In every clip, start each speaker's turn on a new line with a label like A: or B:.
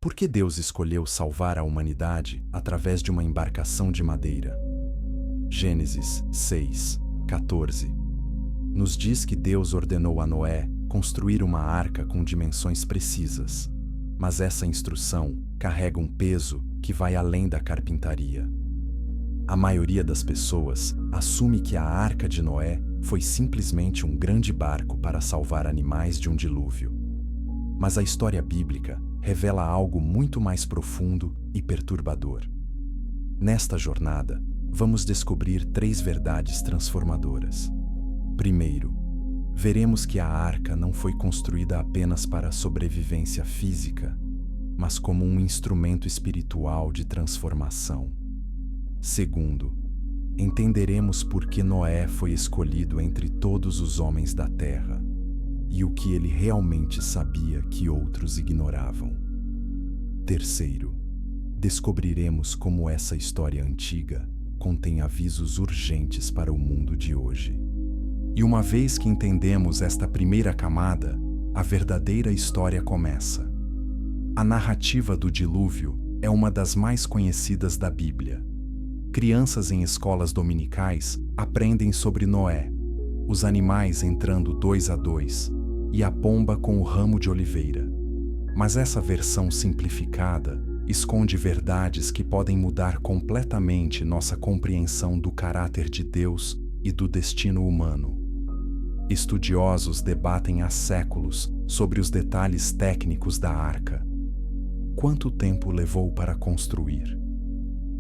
A: Por que Deus escolheu salvar a humanidade através de uma embarcação de madeira? Gênesis 6:14 nos diz que Deus ordenou a Noé construir uma arca com dimensões precisas, mas essa instrução carrega um peso que vai além da carpintaria. A maioria das pessoas assume que a arca de Noé foi simplesmente um grande barco para salvar animais de um dilúvio. Mas a história bíblica revela algo muito mais profundo e perturbador. Nesta jornada, vamos descobrir 3 verdades transformadoras. Primeiro, veremos que a arca não foi construída apenas para a sobrevivência física, mas como um instrumento espiritual de transformação. Segundo, entenderemos por que Noé foi escolhido entre todos os homens da terra e o que ele realmente sabia que outros ignoravam. Terceiro, descobriremos como essa história antiga contém avisos urgentes para o mundo de hoje. E uma vez que entendemos esta primeira camada, a verdadeira história começa. A narrativa do dilúvio é uma das mais conhecidas da Bíblia. Crianças em escolas dominicais aprendem sobre Noé, os animais entrando 2 a 2 e a pomba com o ramo de oliveira. Mas essa versão simplificada esconde verdades que podem mudar completamente nossa compreensão do caráter de Deus e do destino humano. Estudiosos debatem há séculos sobre os detalhes técnicos da arca. Quanto tempo levou para construir?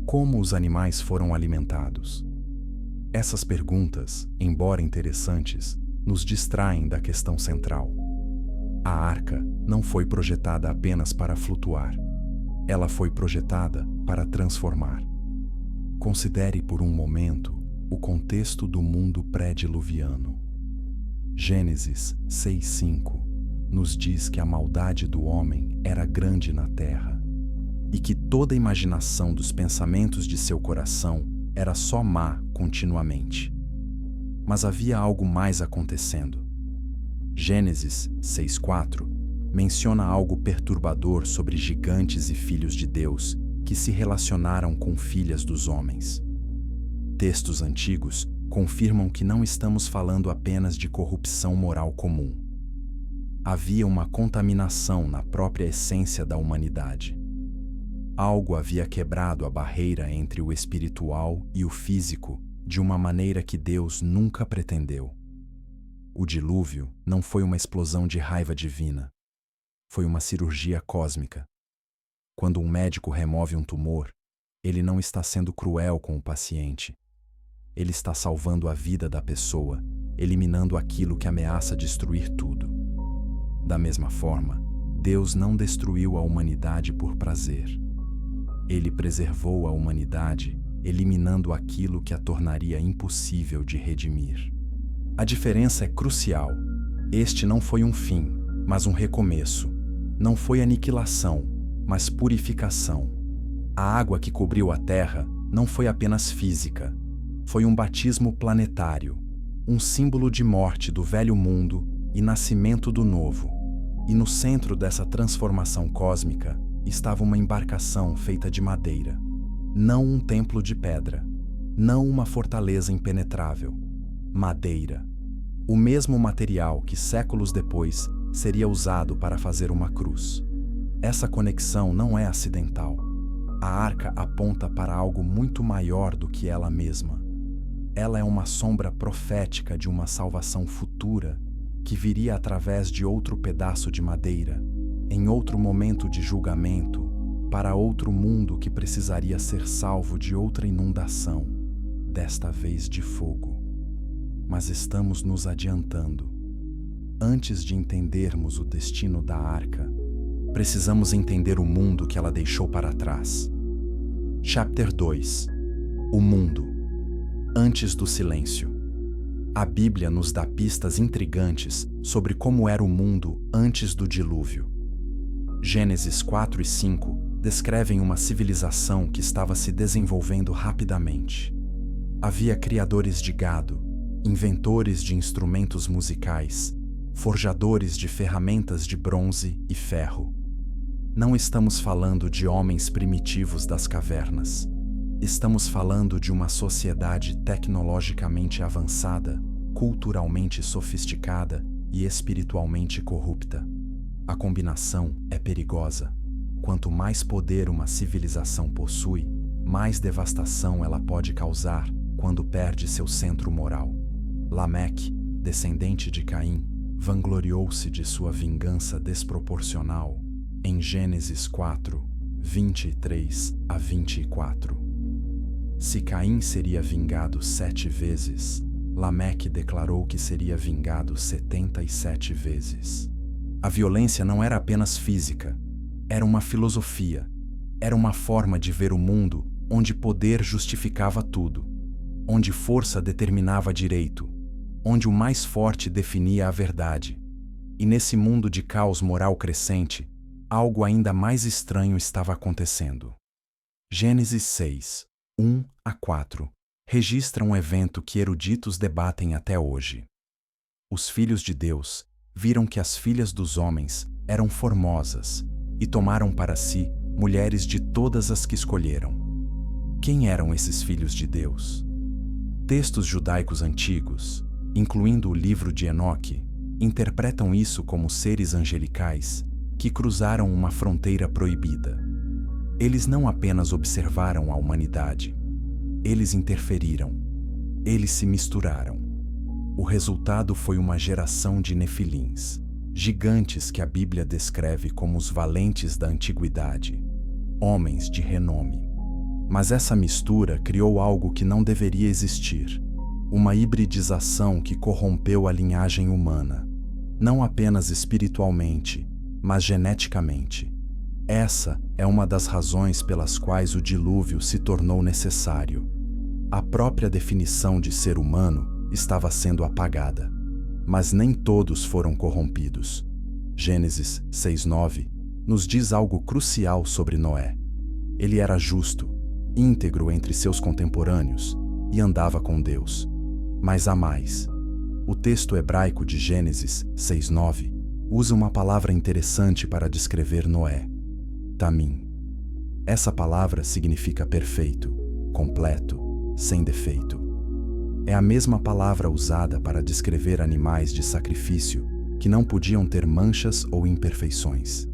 A: Como os animais foram alimentados? Essas perguntas, embora interessantes, nos distraem da questão central. A arca não foi projetada apenas para flutuar. Ela foi projetada para transformar. Considere por um momento o contexto do mundo pré-diluviano. Gênesis 6:5 nos diz que a maldade do homem era grande na terra e que toda a imaginação dos pensamentos de seu coração era só má continuamente. Mas havia algo mais acontecendo. Gênesis 6:4 menciona algo perturbador sobre gigantes e filhos de Deus que se relacionaram com filhas dos homens. Textos antigos confirmam que não estamos falando apenas de corrupção moral comum. Havia uma contaminação na própria essência da humanidade. Algo havia quebrado a barreira entre o espiritual e o físico de uma maneira que Deus nunca pretendeu. O dilúvio não foi uma explosão de raiva divina. Foi uma cirurgia cósmica. Quando um médico remove um tumor, ele não está sendo cruel com o paciente. Ele está salvando a vida da pessoa, eliminando aquilo que ameaça destruir tudo. Da mesma forma, Deus não destruiu a humanidade por prazer. Ele preservou a humanidade, eliminando aquilo que a tornaria impossível de redimir. A diferença é crucial. Este não foi um fim, mas um recomeço. Não foi aniquilação, mas purificação. A água que cobriu a terra não foi apenas física. Foi um batismo planetário, um símbolo de morte do velho mundo e nascimento do novo. E no centro dessa transformação cósmica estava uma embarcação feita de madeira, não um templo de pedra, não uma fortaleza impenetrável. Madeira, o mesmo material que séculos depois seria usado para fazer uma cruz. Essa conexão não é acidental. A arca aponta para algo muito maior do que ela mesma. Ela é uma sombra profética de uma salvação futura que viria através de outro pedaço de madeira, em outro momento de julgamento, para outro mundo que precisaria ser salvo de outra inundação, desta vez de fogo. Mas estamos nos adiantando. Antes de entendermos o destino da arca, precisamos entender o mundo que ela deixou para trás. Chapter 2. O mundo. Antes do silêncio. A Bíblia nos dá pistas intrigantes sobre como era o mundo antes do dilúvio. Gênesis 4 e 5 descrevem uma civilização que estava se desenvolvendo rapidamente. Havia criadores de gado, inventores de instrumentos musicais, forjadores de ferramentas de bronze e ferro. Não estamos falando de homens primitivos das cavernas. Estamos falando de uma sociedade tecnologicamente avançada, culturalmente sofisticada e espiritualmente corrupta. A combinação é perigosa. Quanto mais poder uma civilização possui, mais devastação ela pode causar quando perde seu centro moral. Lameque, descendente de Caim, vangloriou-se de sua vingança desproporcional em Gênesis 4, 23 a 24. Se Caim seria vingado 7 vezes, Lameque declarou que seria vingado 77 vezes. A violência não era apenas física, era uma filosofia, era uma forma de ver o mundo onde poder justificava tudo, onde força determinava direito, onde o mais forte definia a verdade. E nesse mundo de caos moral crescente, algo ainda mais estranho estava acontecendo. Gênesis 6, 1 a 4 registra um evento que eruditos debatem até hoje. Os filhos de Deus viram que as filhas dos homens eram formosas e tomaram para si mulheres de todas as que escolheram. Quem eram esses filhos de Deus? Textos judaicos antigos, incluindo o livro de Enoque, interpretam isso como seres angelicais que cruzaram uma fronteira proibida. Eles não apenas observaram a humanidade, eles interferiram, eles se misturaram. O resultado foi uma geração de nefilins, gigantes que a Bíblia descreve como os valentes da antiguidade, homens de renome. Mas essa mistura criou algo que não deveria existir, uma hibridização que corrompeu a linhagem humana, não apenas espiritualmente, mas geneticamente. Essa é uma das razões pelas quais o dilúvio se tornou necessário. A própria definição de ser humano estava sendo apagada, mas nem todos foram corrompidos. Gênesis 6:9 nos diz algo crucial sobre Noé. Ele era justo, íntegro entre seus contemporâneos e andava com Deus. Mas há mais. O texto hebraico de Gênesis 6:9 usa uma palavra interessante para descrever Noé: Tamim. Essa palavra significa perfeito, completo, sem defeito. É a mesma palavra usada para descrever animais de sacrifício que não podiam ter manchas ou imperfeições.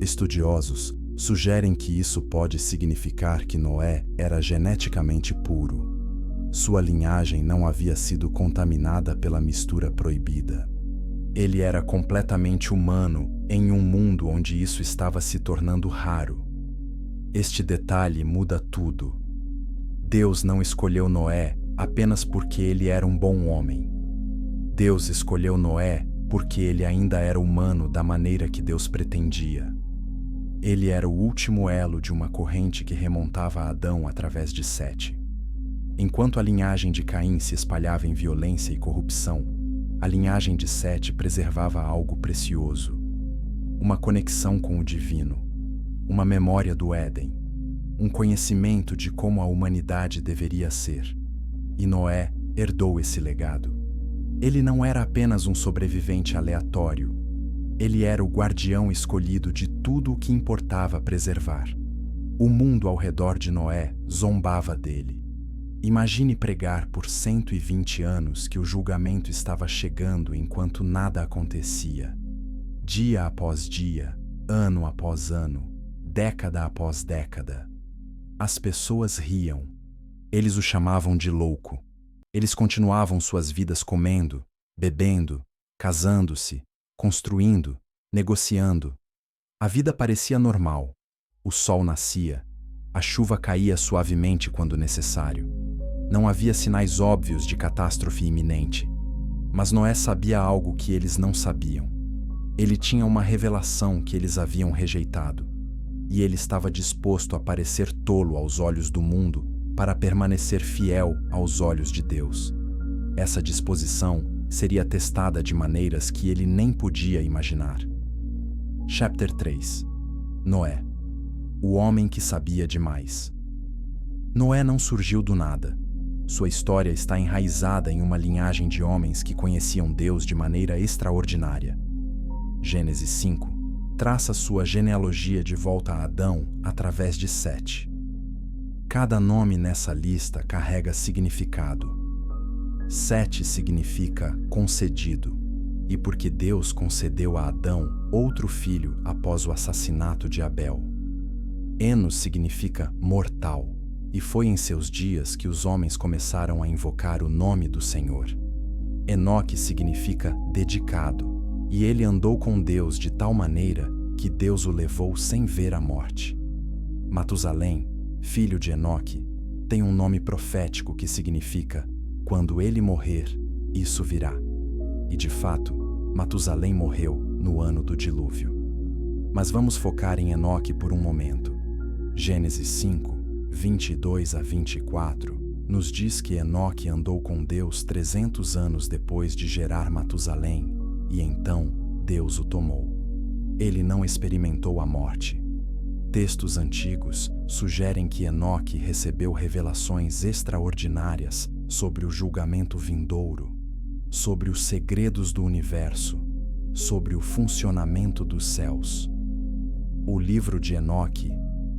A: Estudiosos sugerem que isso pode significar que Noé era geneticamente puro. Sua linhagem não havia sido contaminada pela mistura proibida. Ele era completamente humano em um mundo onde isso estava se tornando raro. Este detalhe muda tudo. Deus não escolheu Noé apenas porque ele era um bom homem. Deus escolheu Noé porque ele ainda era humano da maneira que Deus pretendia. Ele era o último elo de uma corrente que remontava a Adão através de Sete. Enquanto a linhagem de Caim se espalhava em violência e corrupção, a linhagem de Sete preservava algo precioso: uma conexão com o divino, uma memória do Éden, um conhecimento de como a humanidade deveria ser. E Noé herdou esse legado. Ele não era apenas um sobrevivente aleatório. Ele era o guardião escolhido de tudo o que importava preservar. O mundo ao redor de Noé zombava dele. Imagine pregar por 120 anos que o julgamento estava chegando enquanto nada acontecia. Dia após dia, ano após ano, década após década. As pessoas riam. Eles o chamavam de louco. Eles continuavam suas vidas comendo, bebendo, casando-se, construindo, negociando. A vida parecia normal. O sol nascia. A chuva caía suavemente quando necessário. Não havia sinais óbvios de catástrofe iminente. Mas Noé sabia algo que eles não sabiam. Ele tinha uma revelação que eles haviam rejeitado. E ele estava disposto a parecer tolo aos olhos do mundo para permanecer fiel aos olhos de Deus. Essa disposição seria testada de maneiras que ele nem podia imaginar. Chapter 3. Noé, o homem que sabia demais. Noé não surgiu do nada. Sua história está enraizada em uma linhagem de homens que conheciam Deus de maneira extraordinária. Gênesis 5 traça sua genealogia de volta a Adão através de Sete. Cada nome nessa lista carrega significado. Sete significa concedido, e porque Deus concedeu a Adão outro filho após o assassinato de Abel. Enos significa mortal, e foi em seus dias que os homens começaram a invocar o nome do Senhor. Enoque significa dedicado, e ele andou com Deus de tal maneira que Deus o levou sem ver a morte. Matusalém, filho de Enoque, tem um nome profético que significa: quando ele morrer, isso virá. E de fato, Matusalém morreu no ano do dilúvio. Mas vamos focar em Enoque por um momento. Gênesis 5, 22 a 24, nos diz que Enoque andou com Deus 300 anos depois de gerar Matusalém, e então Deus o tomou. Ele não experimentou a morte. Textos antigos sugerem que Enoque recebeu revelações extraordinárias sobre o julgamento vindouro, sobre os segredos do universo, sobre o funcionamento dos céus. O livro de Enoque,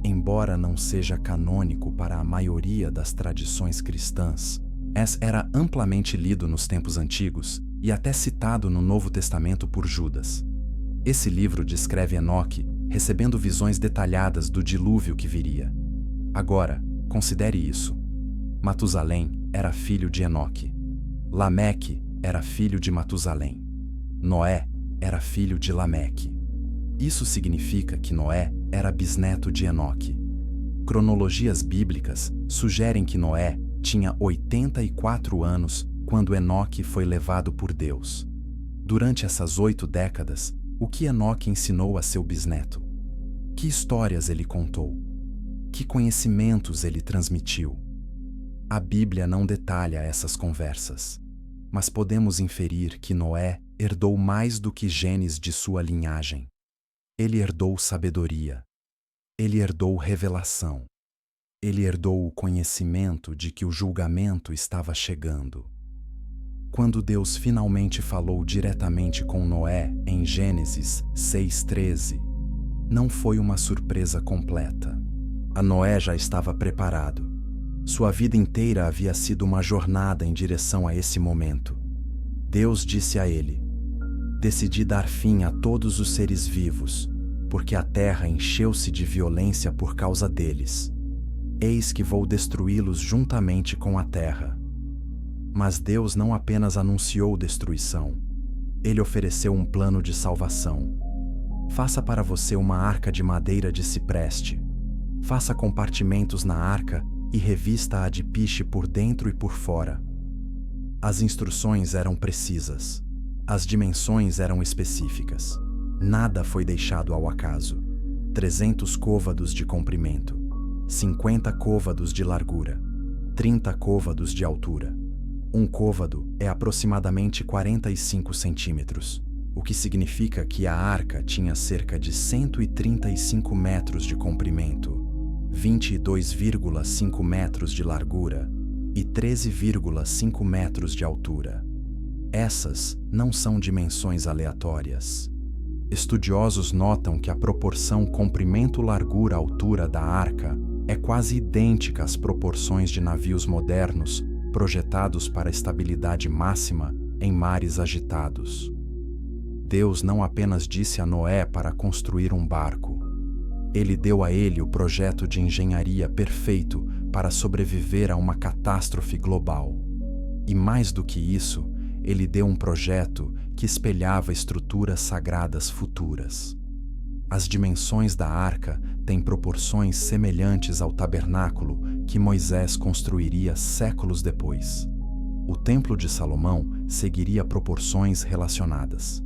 A: embora não seja canônico para a maioria das tradições cristãs, era amplamente lido nos tempos antigos e até citado no Novo Testamento por Judas. Esse livro descreve Enoque recebendo visões detalhadas do dilúvio que viria. Agora, considere isso. Matusalém era filho de Enoque. Lameque era filho de Matusalém. Noé era filho de Lameque. Isso significa que Noé era bisneto de Enoque. Cronologias bíblicas sugerem que Noé tinha 84 anos quando Enoque foi levado por Deus. Durante essas 8 décadas, o que Enoque ensinou a seu bisneto? Que histórias ele contou? Que conhecimentos ele transmitiu? A Bíblia não detalha essas conversas, mas podemos inferir que Noé herdou mais do que genes de sua linhagem. Ele herdou sabedoria. Ele herdou revelação. Ele herdou o conhecimento de que o julgamento estava chegando. Quando Deus finalmente falou diretamente com Noé em Gênesis 6:13, não foi uma surpresa completa. A Noé já estava preparado. Sua vida inteira havia sido uma jornada em direção a esse momento. Deus disse a ele: "Decidi dar fim a todos os seres vivos, porque a terra encheu-se de violência por causa deles. Eis que vou destruí-los juntamente com a terra." Mas Deus não apenas anunciou destruição. Ele ofereceu um plano de salvação. Faça para você uma arca de madeira de cipreste. Faça compartimentos na arca e revista-a de piche por dentro e por fora. As instruções eram precisas. As dimensões eram específicas. Nada foi deixado ao acaso. 300 côvados de comprimento, 50 côvados de largura, 30 côvados de altura. Um côvado é aproximadamente 45 centímetros, o que significa que a arca tinha cerca de 135 metros de comprimento, 22,5 metros de largura e 13,5 metros de altura. Essas não são dimensões aleatórias. Estudiosos notam que a proporção comprimento-largura-altura da arca é quase idêntica às proporções de navios modernos projetados para estabilidade máxima em mares agitados. Deus não apenas disse a Noé para construir um barco. Ele deu a ele o projeto de engenharia perfeito para sobreviver a uma catástrofe global. E mais do que isso, ele deu um projeto que espelhava estruturas sagradas futuras. As dimensões da arca têm proporções semelhantes ao tabernáculo que Moisés construiria séculos depois. O Templo de Salomão seguiria proporções relacionadas.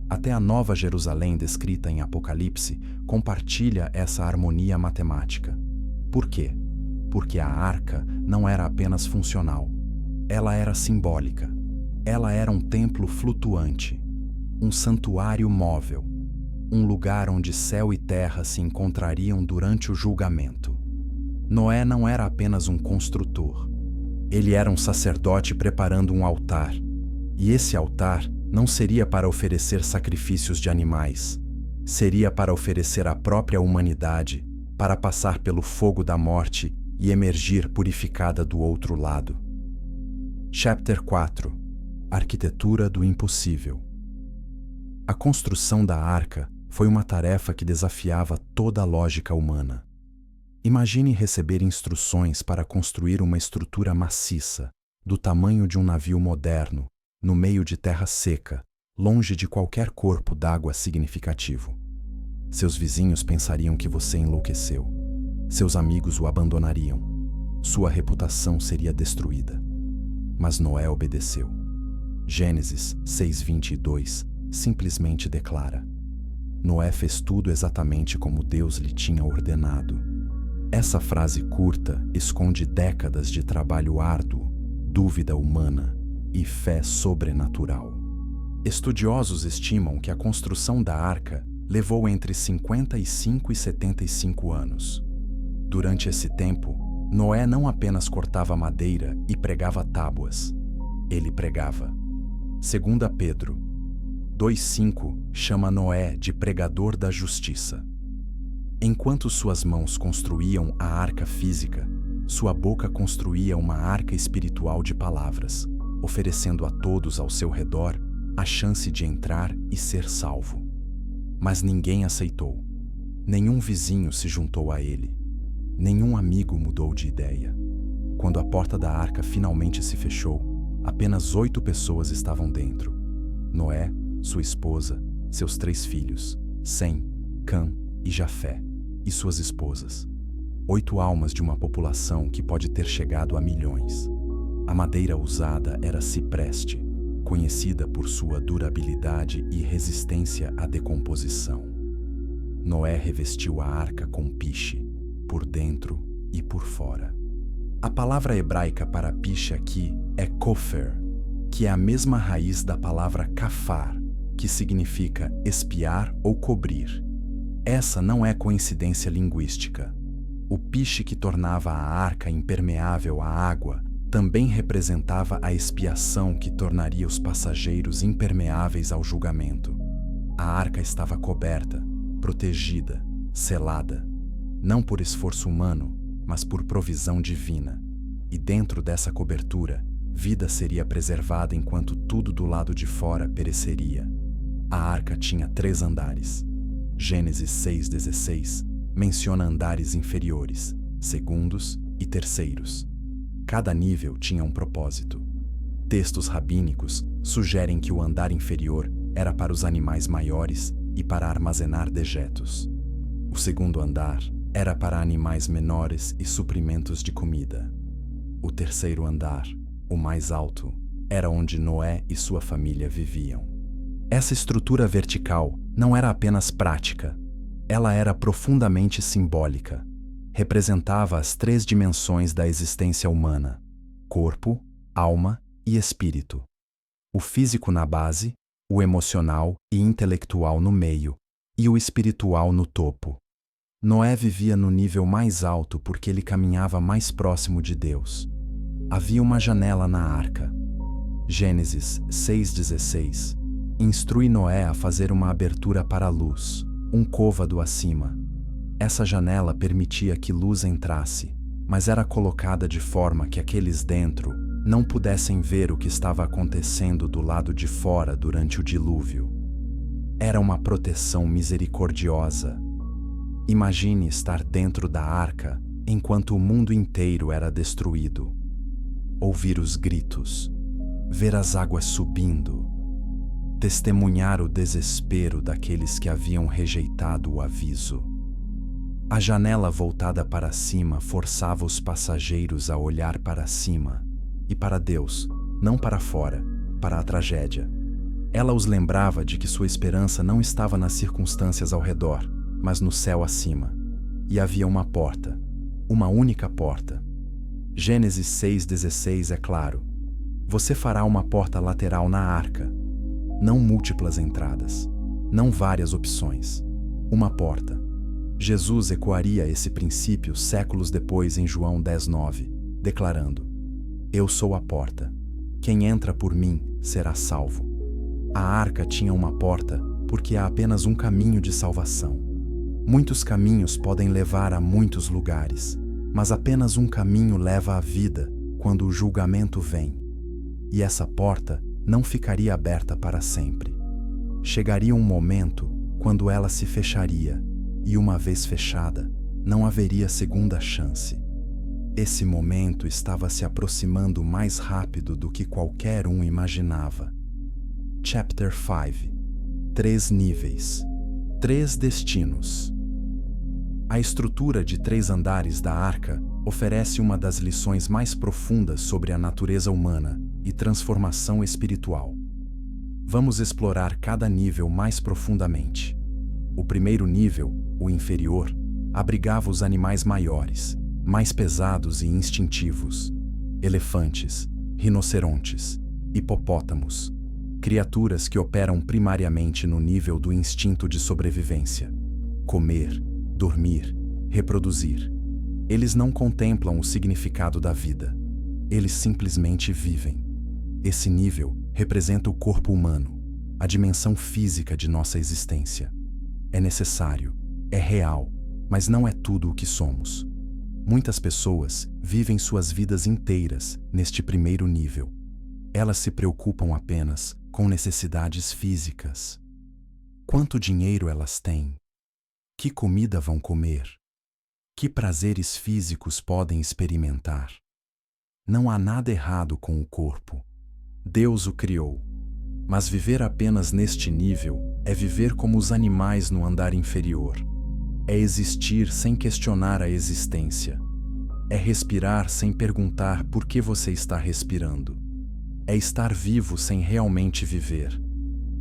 A: Até a Nova Jerusalém descrita em Apocalipse compartilha essa harmonia matemática. Por quê? Porque a arca não era apenas funcional. Ela era simbólica. Ela era um templo flutuante, um santuário móvel, um lugar onde céu e terra se encontrariam durante o julgamento. Noé não era apenas um construtor. Ele era um sacerdote preparando um altar. E esse altar não seria para oferecer sacrifícios de animais. seria para oferecer a própria humanidade, para passar pelo fogo da morte e emergir purificada do outro lado. Chapter 4 – Arquitetura do Impossível. A construção da arca foi uma tarefa que desafiava toda a lógica humana. Imagine receber instruções para construir uma estrutura maciça, do tamanho de um navio moderno, no meio de terra seca, longe de qualquer corpo d'água significativo. Seus vizinhos pensariam que você enlouqueceu. Seus amigos o abandonariam. Sua reputação seria destruída. Mas Noé obedeceu. Gênesis 6:22 simplesmente declara: Noé fez tudo exatamente como Deus lhe tinha ordenado. Essa frase curta esconde décadas de trabalho árduo, dúvida humana e fé sobrenatural. Estudiosos estimam que a construção da arca levou entre 55 e 75 anos. Durante esse tempo, Noé não apenas cortava madeira e pregava tábuas. Ele pregava. 2 Pedro 2:5 chama Noé de pregador da justiça. Enquanto suas mãos construíam a arca física, sua boca construía uma arca espiritual de palavras, oferecendo a todos ao seu redor a chance de entrar e ser salvo. Mas ninguém aceitou. Nenhum vizinho se juntou a ele. Nenhum amigo mudou de ideia. Quando a porta da arca finalmente se fechou, apenas 8 pessoas estavam dentro: Noé, sua esposa, seus 3 filhos, Sem, Cã e Jafé, e suas esposas. 8 almas de uma população que pode ter chegado a milhões. A madeira usada era cipreste, conhecida por sua durabilidade e resistência à decomposição. Noé revestiu a arca com piche, por dentro e por fora. A palavra hebraica para piche aqui é kofer, que é a mesma raiz da palavra kafar, que significa espiar ou cobrir. Essa não é coincidência linguística. O piche que tornava a arca impermeável à água também representava a expiação que tornaria os passageiros impermeáveis ao julgamento. A arca estava coberta, protegida, selada, não por esforço humano, mas por provisão divina. E dentro dessa cobertura, vida seria preservada enquanto tudo do lado de fora pereceria. A arca tinha 3 andares. Gênesis 6:16 menciona andares inferiores, segundos e terceiros. Cada nível tinha um propósito. Textos rabínicos sugerem que o andar inferior era para os animais maiores e para armazenar dejetos. O segundo andar era para animais menores e suprimentos de comida. O terceiro andar, o mais alto, era onde Noé e sua família viviam. Essa estrutura vertical não era apenas prática, ela era profundamente simbólica. Representava as 3 dimensões da existência humana: corpo, alma e espírito. O físico na base, o emocional e intelectual no meio, e o espiritual no topo. Noé vivia no nível mais alto porque ele caminhava mais próximo de Deus. Havia uma janela na arca. Gênesis 6:16 instrui Noé a fazer uma abertura para a luz, um côvado acima. Essa janela permitia que luz entrasse, mas era colocada de forma que aqueles dentro não pudessem ver o que estava acontecendo do lado de fora durante o dilúvio. Era uma proteção misericordiosa. Imagine estar dentro da arca enquanto o mundo inteiro era destruído. Ouvir os gritos, ver as águas subindo, testemunhar o desespero daqueles que haviam rejeitado o aviso. A janela voltada para cima forçava os passageiros a olhar para cima e para Deus, não para fora, para a tragédia. Ela os lembrava de que sua esperança não estava nas circunstâncias ao redor, mas no céu acima. E havia uma porta, uma única porta. Gênesis 6:16 é claro: você fará uma porta lateral na arca. Não múltiplas entradas, não várias opções. Uma porta. Jesus ecoaria esse princípio séculos depois em João 10:9, declarando: Eu sou a porta. Quem entra por mim será salvo. A arca tinha uma porta porque há apenas um caminho de salvação. Muitos caminhos podem levar a muitos lugares, mas apenas um caminho leva à vida quando o julgamento vem. E essa porta não ficaria aberta para sempre. Chegaria um momento quando ela se fecharia, e uma vez fechada, não haveria segunda chance. Esse momento estava se aproximando mais rápido do que qualquer um imaginava. Chapter 5. 3 níveis. 3 destinos. A estrutura de 3 andares da Arca oferece uma das lições mais profundas sobre a natureza humana e transformação espiritual. Vamos explorar cada nível mais profundamente. O primeiro nível, o inferior, abrigava os animais maiores, mais pesados e instintivos: elefantes, rinocerontes, hipopótamos, criaturas que operam primariamente no nível do instinto de sobrevivência: comer, dormir, reproduzir. Eles não contemplam o significado da vida. Eles simplesmente vivem. Esse nível representa o corpo humano, a dimensão física de nossa existência. É necessário, é real, mas não é tudo o que somos. Muitas pessoas vivem suas vidas inteiras neste primeiro nível. Elas se preocupam apenas com necessidades físicas. Quanto dinheiro elas têm? Que comida vão comer? Que prazeres físicos podem experimentar? Não há nada errado com o corpo. Deus o criou. Mas viver apenas neste nível é viver como os animais no andar inferior. É existir sem questionar a existência. É respirar sem perguntar por que você está respirando. É estar vivo sem realmente viver.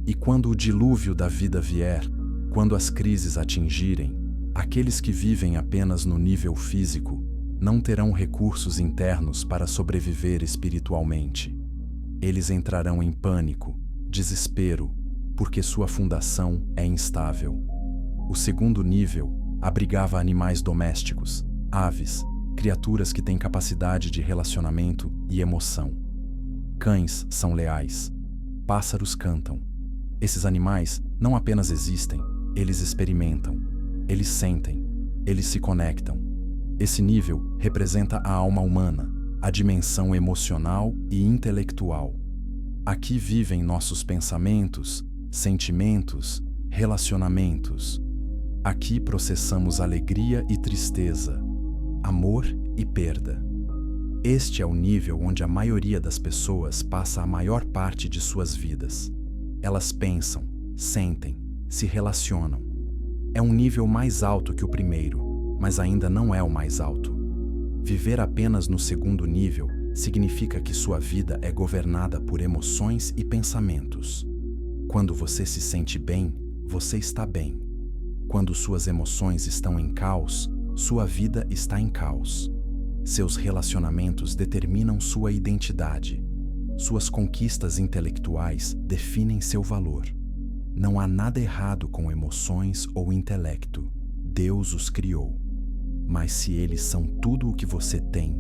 A: E quando o dilúvio da vida vier, quando as crises atingirem, aqueles que vivem apenas no nível físico não terão recursos internos para sobreviver espiritualmente. Eles entrarão em pânico, desespero, porque sua fundação é instável. O segundo nível abrigava animais domésticos, aves, criaturas que têm capacidade de relacionamento e emoção. Cães são leais. Pássaros cantam. Esses animais não apenas existem, eles experimentam. Eles sentem. Eles se conectam. Esse nível representa a alma humana, a dimensão emocional e intelectual. Aqui vivem nossos pensamentos, sentimentos, relacionamentos. Aqui processamos alegria e tristeza, amor e perda. Este é o nível onde a maioria das pessoas passa a maior parte de suas vidas. Elas pensam, sentem, se relacionam. É um nível mais alto que o primeiro, mas ainda não é o mais alto. Viver apenas no segundo nível significa que sua vida é governada por emoções e pensamentos. Quando você se sente bem, você está bem. Quando suas emoções estão em caos, sua vida está em caos. Seus relacionamentos determinam sua identidade. Suas conquistas intelectuais definem seu valor. Não há nada errado com emoções ou intelecto. Deus os criou. Mas se eles são tudo o que você tem,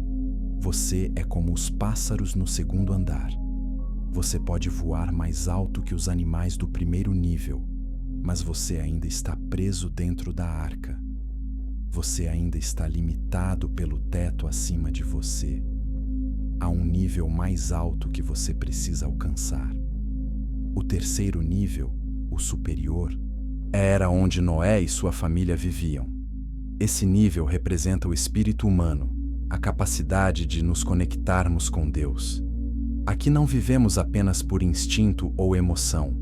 A: você é como os pássaros no segundo andar. Você pode voar mais alto que os animais do primeiro nível, mas você ainda está preso dentro da arca. Você ainda está limitado pelo teto acima de você. Há um nível mais alto que você precisa alcançar. O terceiro nível, o superior, era onde Noé e sua família viviam. Esse nível representa o espírito humano, a capacidade de nos conectarmos com Deus. Aqui não vivemos apenas por instinto ou emoção.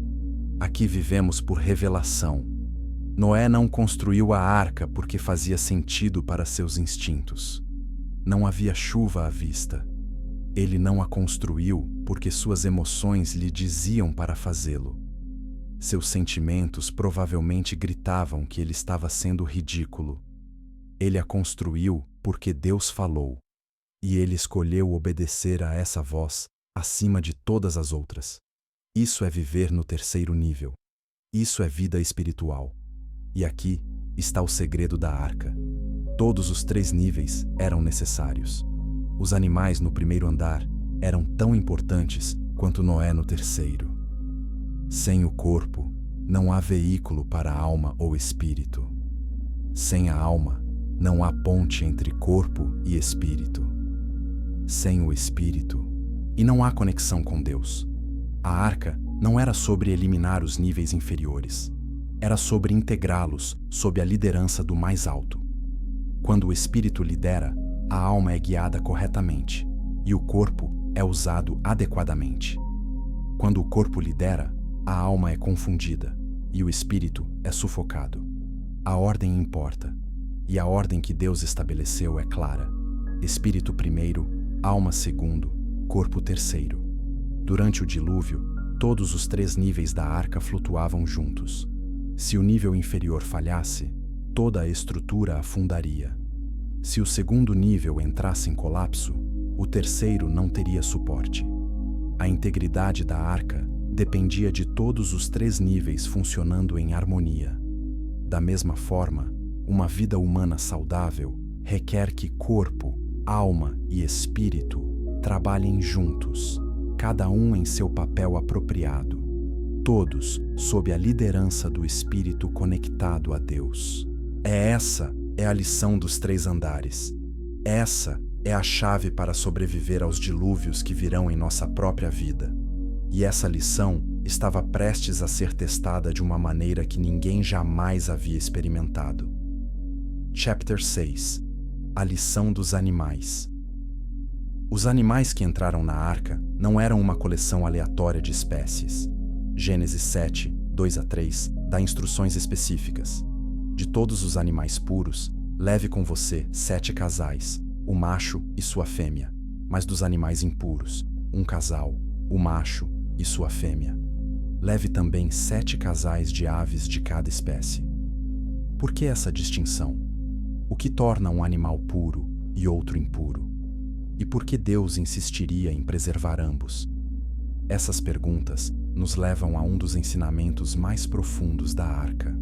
A: Aqui vivemos por revelação. Noé não construiu a arca porque fazia sentido para seus instintos. Não havia chuva à vista. Ele não a construiu porque suas emoções lhe diziam para fazê-lo. Seus sentimentos provavelmente gritavam que ele estava sendo ridículo. Ele a construiu porque Deus falou, e ele escolheu obedecer a essa voz acima de todas as outras. Isso é viver no terceiro nível. Isso é vida espiritual. E aqui está o segredo da arca. Todos os 3 níveis eram necessários. Os animais no primeiro andar eram tão importantes quanto Noé no terceiro. Sem o corpo, não há veículo para a alma ou espírito. Sem a alma, não há ponte entre corpo e espírito. Sem o espírito, e não há conexão com Deus. A arca não era sobre eliminar os níveis inferiores. Era sobre integrá-los sob a liderança do mais alto. Quando o espírito lidera, a alma é guiada corretamente e o corpo é usado adequadamente. Quando o corpo lidera, a alma é confundida e o espírito é sufocado. A ordem importa, e a ordem que Deus estabeleceu é clara: espírito primeiro, alma segundo, corpo terceiro. Durante o dilúvio, todos os 3 níveis da arca flutuavam juntos. Se o nível inferior falhasse, toda a estrutura afundaria. Se o segundo nível entrasse em colapso, o terceiro não teria suporte. A integridade da arca dependia de todos os 3 níveis funcionando em harmonia. Da mesma forma, uma vida humana saudável requer que corpo, alma e espírito trabalhem juntos, cada um em seu papel apropriado, todos sob a liderança do espírito conectado a Deus. Essa é a lição dos 3 andares. Essa é a chave para sobreviver aos dilúvios que virão em nossa própria vida. E essa lição estava prestes a ser testada de uma maneira que ninguém jamais havia experimentado. Chapter 6. A lição dos animais. Os animais que entraram na arca não eram uma coleção aleatória de espécies. Gênesis 7, 2-3 dá instruções específicas. De todos os animais puros, leve com você 7 casais, o macho e sua fêmea. Mas dos animais impuros, um casal, o macho e sua fêmea. Leve também 7 casais de aves de cada espécie. Por que essa distinção? O que torna um animal puro e outro impuro? E por que Deus insistiria em preservar ambos? Essas perguntas nos levam a um dos ensinamentos mais profundos da arca.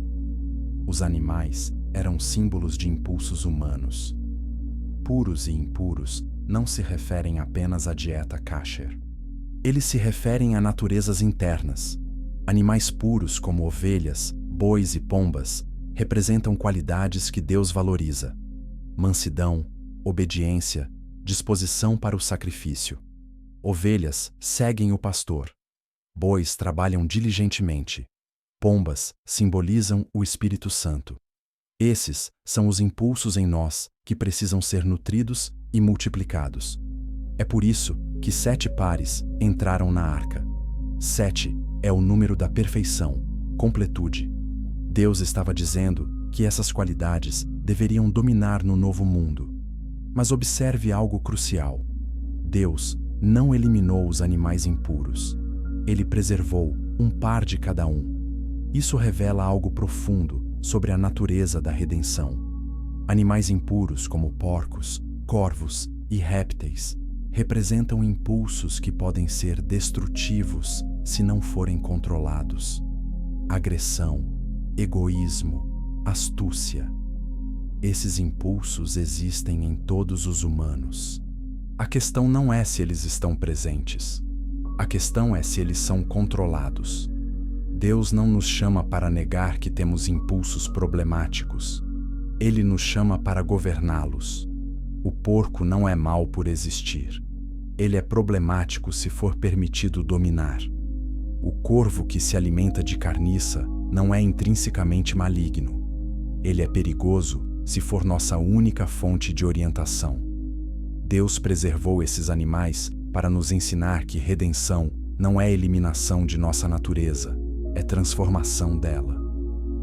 A: Os animais eram símbolos de impulsos humanos. Puros e impuros não se referem apenas à dieta kasher. Eles se referem a naturezas internas. Animais puros como ovelhas, bois e pombas representam qualidades que Deus valoriza: mansidão, obediência, disposição para o sacrifício. Ovelhas seguem o pastor. Bois trabalham diligentemente. Pombas simbolizam o Espírito Santo. Esses são os impulsos em nós que precisam ser nutridos e multiplicados. É por isso que 7 pares entraram na arca. 7 é o número da perfeição, completude. Deus estava dizendo que essas qualidades deveriam dominar no novo mundo. Mas observe algo crucial. Deus não eliminou os animais impuros. Ele preservou um par de cada um. Isso revela algo profundo sobre a natureza da redenção. Animais impuros como porcos, corvos e répteis representam impulsos que podem ser destrutivos se não forem controlados. Agressão, egoísmo, astúcia. Esses impulsos existem em todos os humanos. A questão não é se eles estão presentes. A questão é se eles são controlados. Deus não nos chama para negar que temos impulsos problemáticos. Ele nos chama para governá-los. O porco não é mau por existir. Ele é problemático se for permitido dominar. O corvo que se alimenta de carniça não é intrinsecamente maligno. Ele é perigoso se for nossa única fonte de orientação. Deus preservou esses animais para nos ensinar que redenção não é eliminação de nossa natureza, é transformação dela.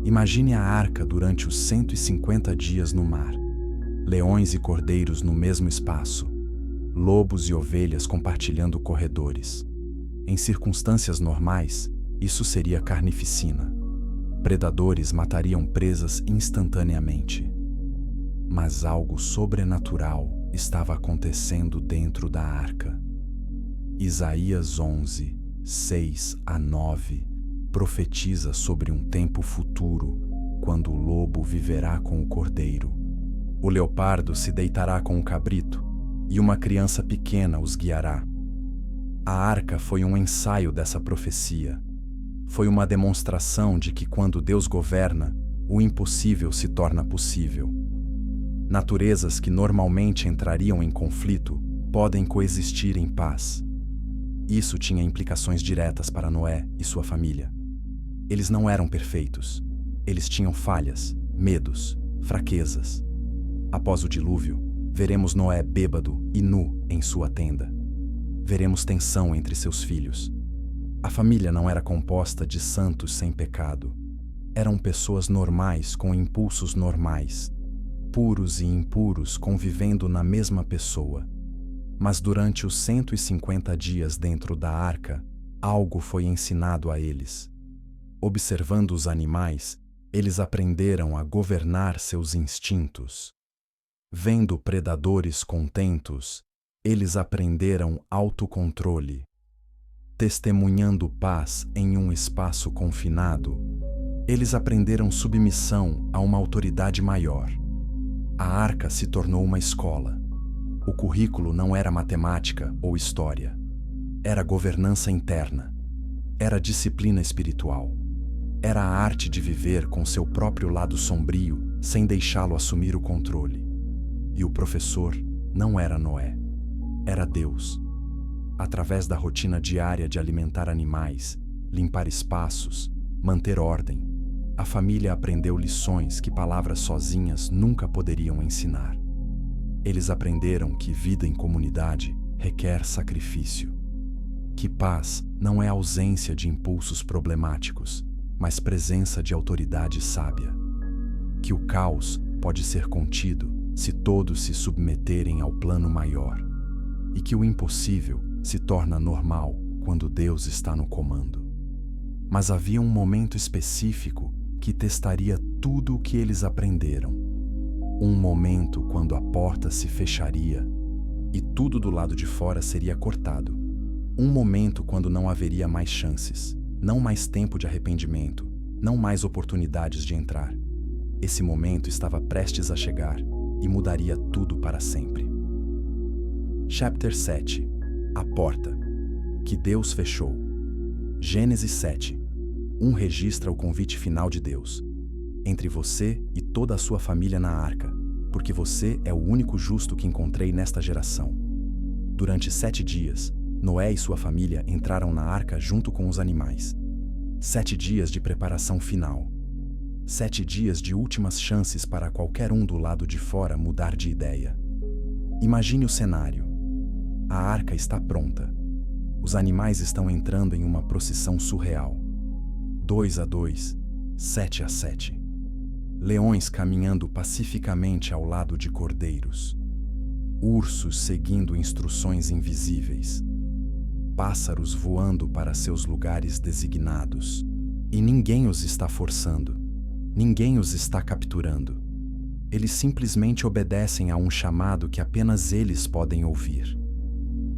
A: Imagine a arca durante os 150 dias no mar. Leões e cordeiros no mesmo espaço. Lobos e ovelhas compartilhando corredores. Em circunstâncias normais, isso seria carnificina. Predadores matariam presas instantaneamente. Mas algo sobrenatural estava acontecendo dentro da arca. Isaías 11, 6-9 profetiza sobre um tempo futuro, quando o lobo viverá com o cordeiro. O leopardo se deitará com o cabrito, e uma criança pequena os guiará. A arca foi um ensaio dessa profecia. Foi uma demonstração de que quando Deus governa, o impossível se torna possível. Naturezas que normalmente entrariam em conflito podem coexistir em paz. Isso tinha implicações diretas para Noé e sua família. Eles não eram perfeitos. Eles tinham falhas, medos, fraquezas. Após o dilúvio, veremos Noé bêbado e nu em sua tenda. Veremos tensão entre seus filhos. A família não era composta de santos sem pecado. Eram pessoas normais com impulsos normais, puros e impuros convivendo na mesma pessoa. Mas durante os 150 dias dentro da arca, algo foi ensinado a eles. Observando os animais, eles aprenderam a governar seus instintos. Vendo predadores contentos, eles aprenderam autocontrole. Testemunhando paz em um espaço confinado, eles aprenderam submissão a uma autoridade maior. A arca se tornou uma escola. O currículo não era matemática ou história. Era governança interna. Era disciplina espiritual. Era a arte de viver com seu próprio lado sombrio, sem deixá-lo assumir o controle. E o professor não era Noé. Era Deus. Através da rotina diária de alimentar animais, limpar espaços, manter ordem, a família aprendeu lições que palavras sozinhas nunca poderiam ensinar. Eles aprenderam que vida em comunidade requer sacrifício. Que paz não é ausência de impulsos problemáticos, mas presença de autoridade sábia. Que o caos pode ser contido se todos se submeterem ao plano maior. E que o impossível se torna normal quando Deus está no comando. Mas havia um momento específico que testaria tudo o que eles aprenderam. Um momento quando a porta se fecharia e tudo do lado de fora seria cortado. Um momento quando não haveria mais chances, não mais tempo de arrependimento, não mais oportunidades de entrar. Esse momento estava prestes a chegar e mudaria tudo para sempre. Chapter 7. A porta que Deus fechou. Gênesis 7. Registra o convite final de Deus. Entre você e toda a sua família na arca, porque você é o único justo que encontrei nesta geração. Durante 7 dias, Noé e sua família entraram na arca junto com os animais. 7 dias de preparação final. 7 dias de últimas chances para qualquer um do lado de fora mudar de ideia. Imagine o cenário. A arca está pronta. Os animais estão entrando em uma procissão surreal. 2 a 2, 7 a 7. Leões caminhando pacificamente ao lado de cordeiros. Ursos seguindo instruções invisíveis. Pássaros voando para seus lugares designados. E ninguém os está forçando. Ninguém os está capturando. Eles simplesmente obedecem a um chamado que apenas eles podem ouvir.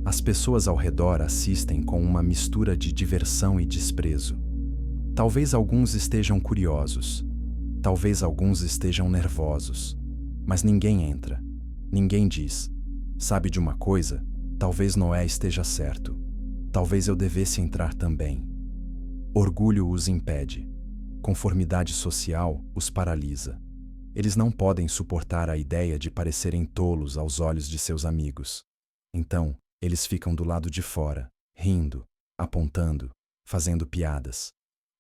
A: As pessoas ao redor assistem com uma mistura de diversão e desprezo. Talvez alguns estejam curiosos. Talvez alguns estejam nervosos. Mas ninguém entra. Ninguém diz: sabe de uma coisa? Talvez Noé esteja certo. Talvez eu devesse entrar também. Orgulho os impede. Conformidade social os paralisa. Eles não podem suportar a ideia de parecerem tolos aos olhos de seus amigos. Então, eles ficam do lado de fora, rindo, apontando, fazendo piadas.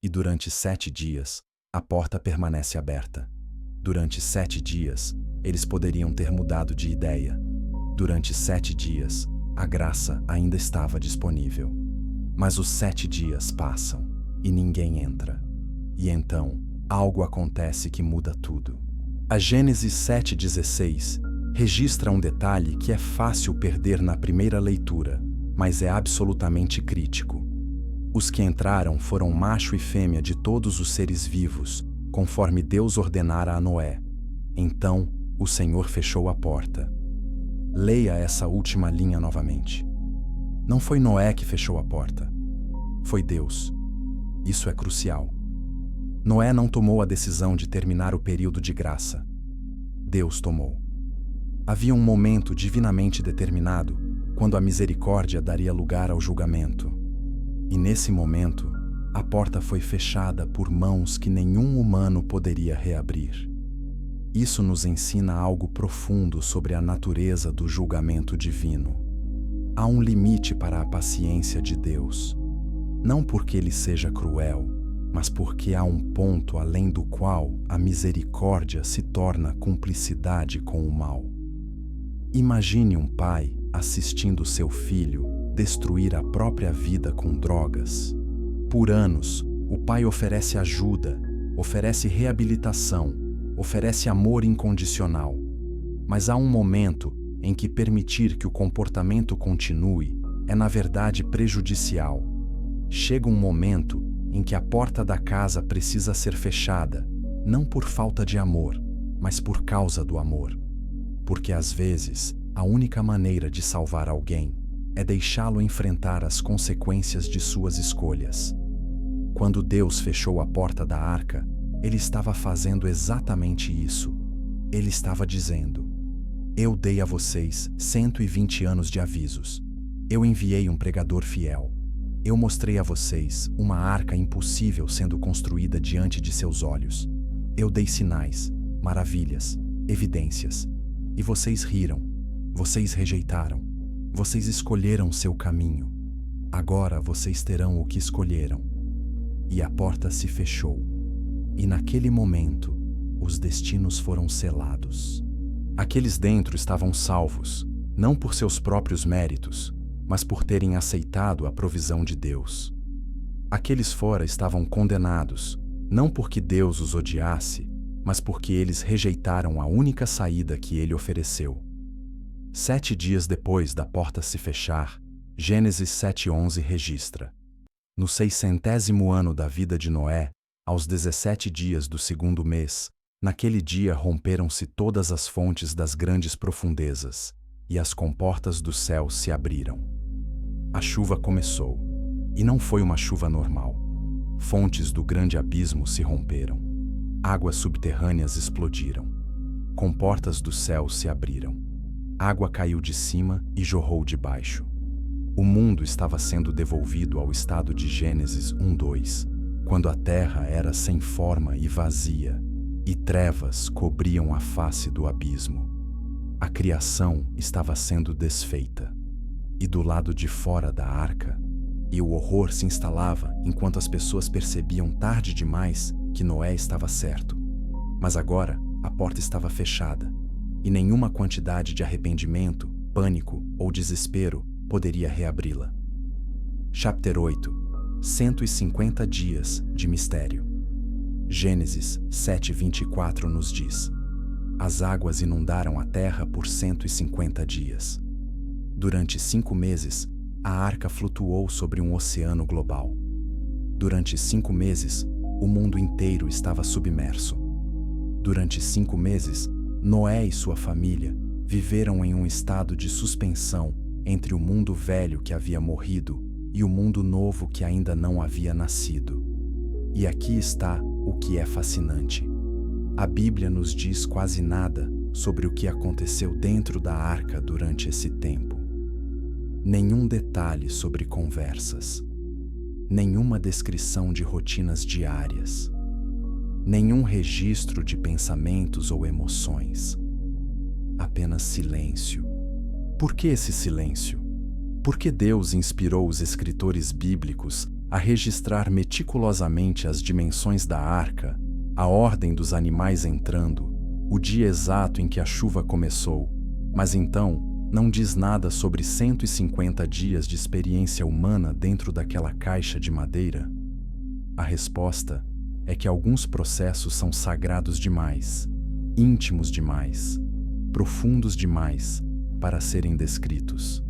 A: E durante 7 dias, a porta permanece aberta. Durante 7 dias, eles poderiam ter mudado de ideia. Durante 7 dias, a graça ainda estava disponível. Mas os 7 dias passam e ninguém entra. E então, algo acontece que muda tudo. A Gênesis 7,16 registra um detalhe que é fácil perder na primeira leitura, mas é absolutamente crítico. Os que entraram foram macho e fêmea de todos os seres vivos, conforme Deus ordenara a Noé. Então, o Senhor fechou a porta. Leia essa última linha novamente. Não foi Noé que fechou a porta. Foi Deus. Isso é crucial. Noé não tomou a decisão de terminar o período de graça. Deus tomou. Havia um momento divinamente determinado, quando a misericórdia daria lugar ao julgamento. E nesse momento, A porta foi fechada por mãos que nenhum humano poderia reabrir. Isso nos ensina algo profundo sobre a natureza do julgamento divino. Há um limite para a paciência de Deus. Não porque ele seja cruel, mas porque há um ponto além do qual a misericórdia se torna cumplicidade com o mal. Imagine um pai assistindo seu filho destruir a própria vida com drogas. Por anos, o pai oferece ajuda, oferece reabilitação, oferece amor incondicional. Mas há um momento em que permitir que o comportamento continue é, na verdade, prejudicial. Chega um momento em que a porta da casa precisa ser fechada, não por falta de amor, mas por causa do amor. Porque às vezes, a única maneira de salvar alguém é deixá-lo enfrentar as consequências de suas escolhas. Quando Deus fechou a porta da arca, Ele estava fazendo exatamente isso. Ele estava dizendo: eu dei a vocês 120 anos de avisos. Eu enviei um pregador fiel. Eu mostrei a vocês uma arca impossível sendo construída diante de seus olhos. Eu dei sinais, maravilhas, evidências. E vocês riram. Vocês rejeitaram. Vocês escolheram seu caminho. Agora vocês terão o que escolheram. E a porta se fechou. E naquele momento, os destinos foram selados. Aqueles dentro estavam salvos, não por seus próprios méritos, mas por terem aceitado a provisão de Deus. Aqueles fora estavam condenados, não porque Deus os odiasse, mas porque eles rejeitaram a única saída que Ele ofereceu. 7 dias depois da porta se fechar, Gênesis 7:11 registra: no 600º ano da vida de Noé, aos 17 dias do 2º mês, naquele dia romperam-se todas as fontes das grandes profundezas, e as comportas do céu se abriram. A chuva começou, e não foi uma chuva normal. Fontes do grande abismo se romperam. Águas subterrâneas explodiram. Comportas do céu se abriram. Água caiu de cima e jorrou de baixo. O mundo estava sendo devolvido ao estado de Gênesis 1:2, quando a terra era sem forma e vazia, e trevas cobriam a face do abismo. A criação estava sendo desfeita. E do lado de fora da arca, e o horror se instalava enquanto as pessoas percebiam tarde demais que Noé estava certo. Mas agora a porta estava fechada, e nenhuma quantidade de arrependimento, pânico ou desespero poderia reabri-la. Chapter 8. 150 dias de mistério. Gênesis 7:24 nos diz: as águas inundaram a terra por 150 dias. Durante 5 meses, a arca flutuou sobre um oceano global. Durante 5 meses, o mundo inteiro estava submerso. Durante 5 meses, Noé e sua família viveram em um estado de suspensão entre o mundo velho que havia morrido e o mundo novo que ainda não havia nascido. E aqui está o que é fascinante. A Bíblia nos diz quase nada sobre o que aconteceu dentro da arca durante esse tempo. Nenhum detalhe sobre conversas. Nenhuma descrição de rotinas diárias. Nenhum registro de pensamentos ou emoções. Apenas silêncio. Por que esse silêncio? Por que Deus inspirou os escritores bíblicos a registrar meticulosamente as dimensões da arca, a ordem dos animais entrando, o dia exato em que a chuva começou, mas então não diz nada sobre 150 dias de experiência humana dentro daquela caixa de madeira? A resposta é que alguns processos são sagrados demais, íntimos demais, profundos demais para serem descritos.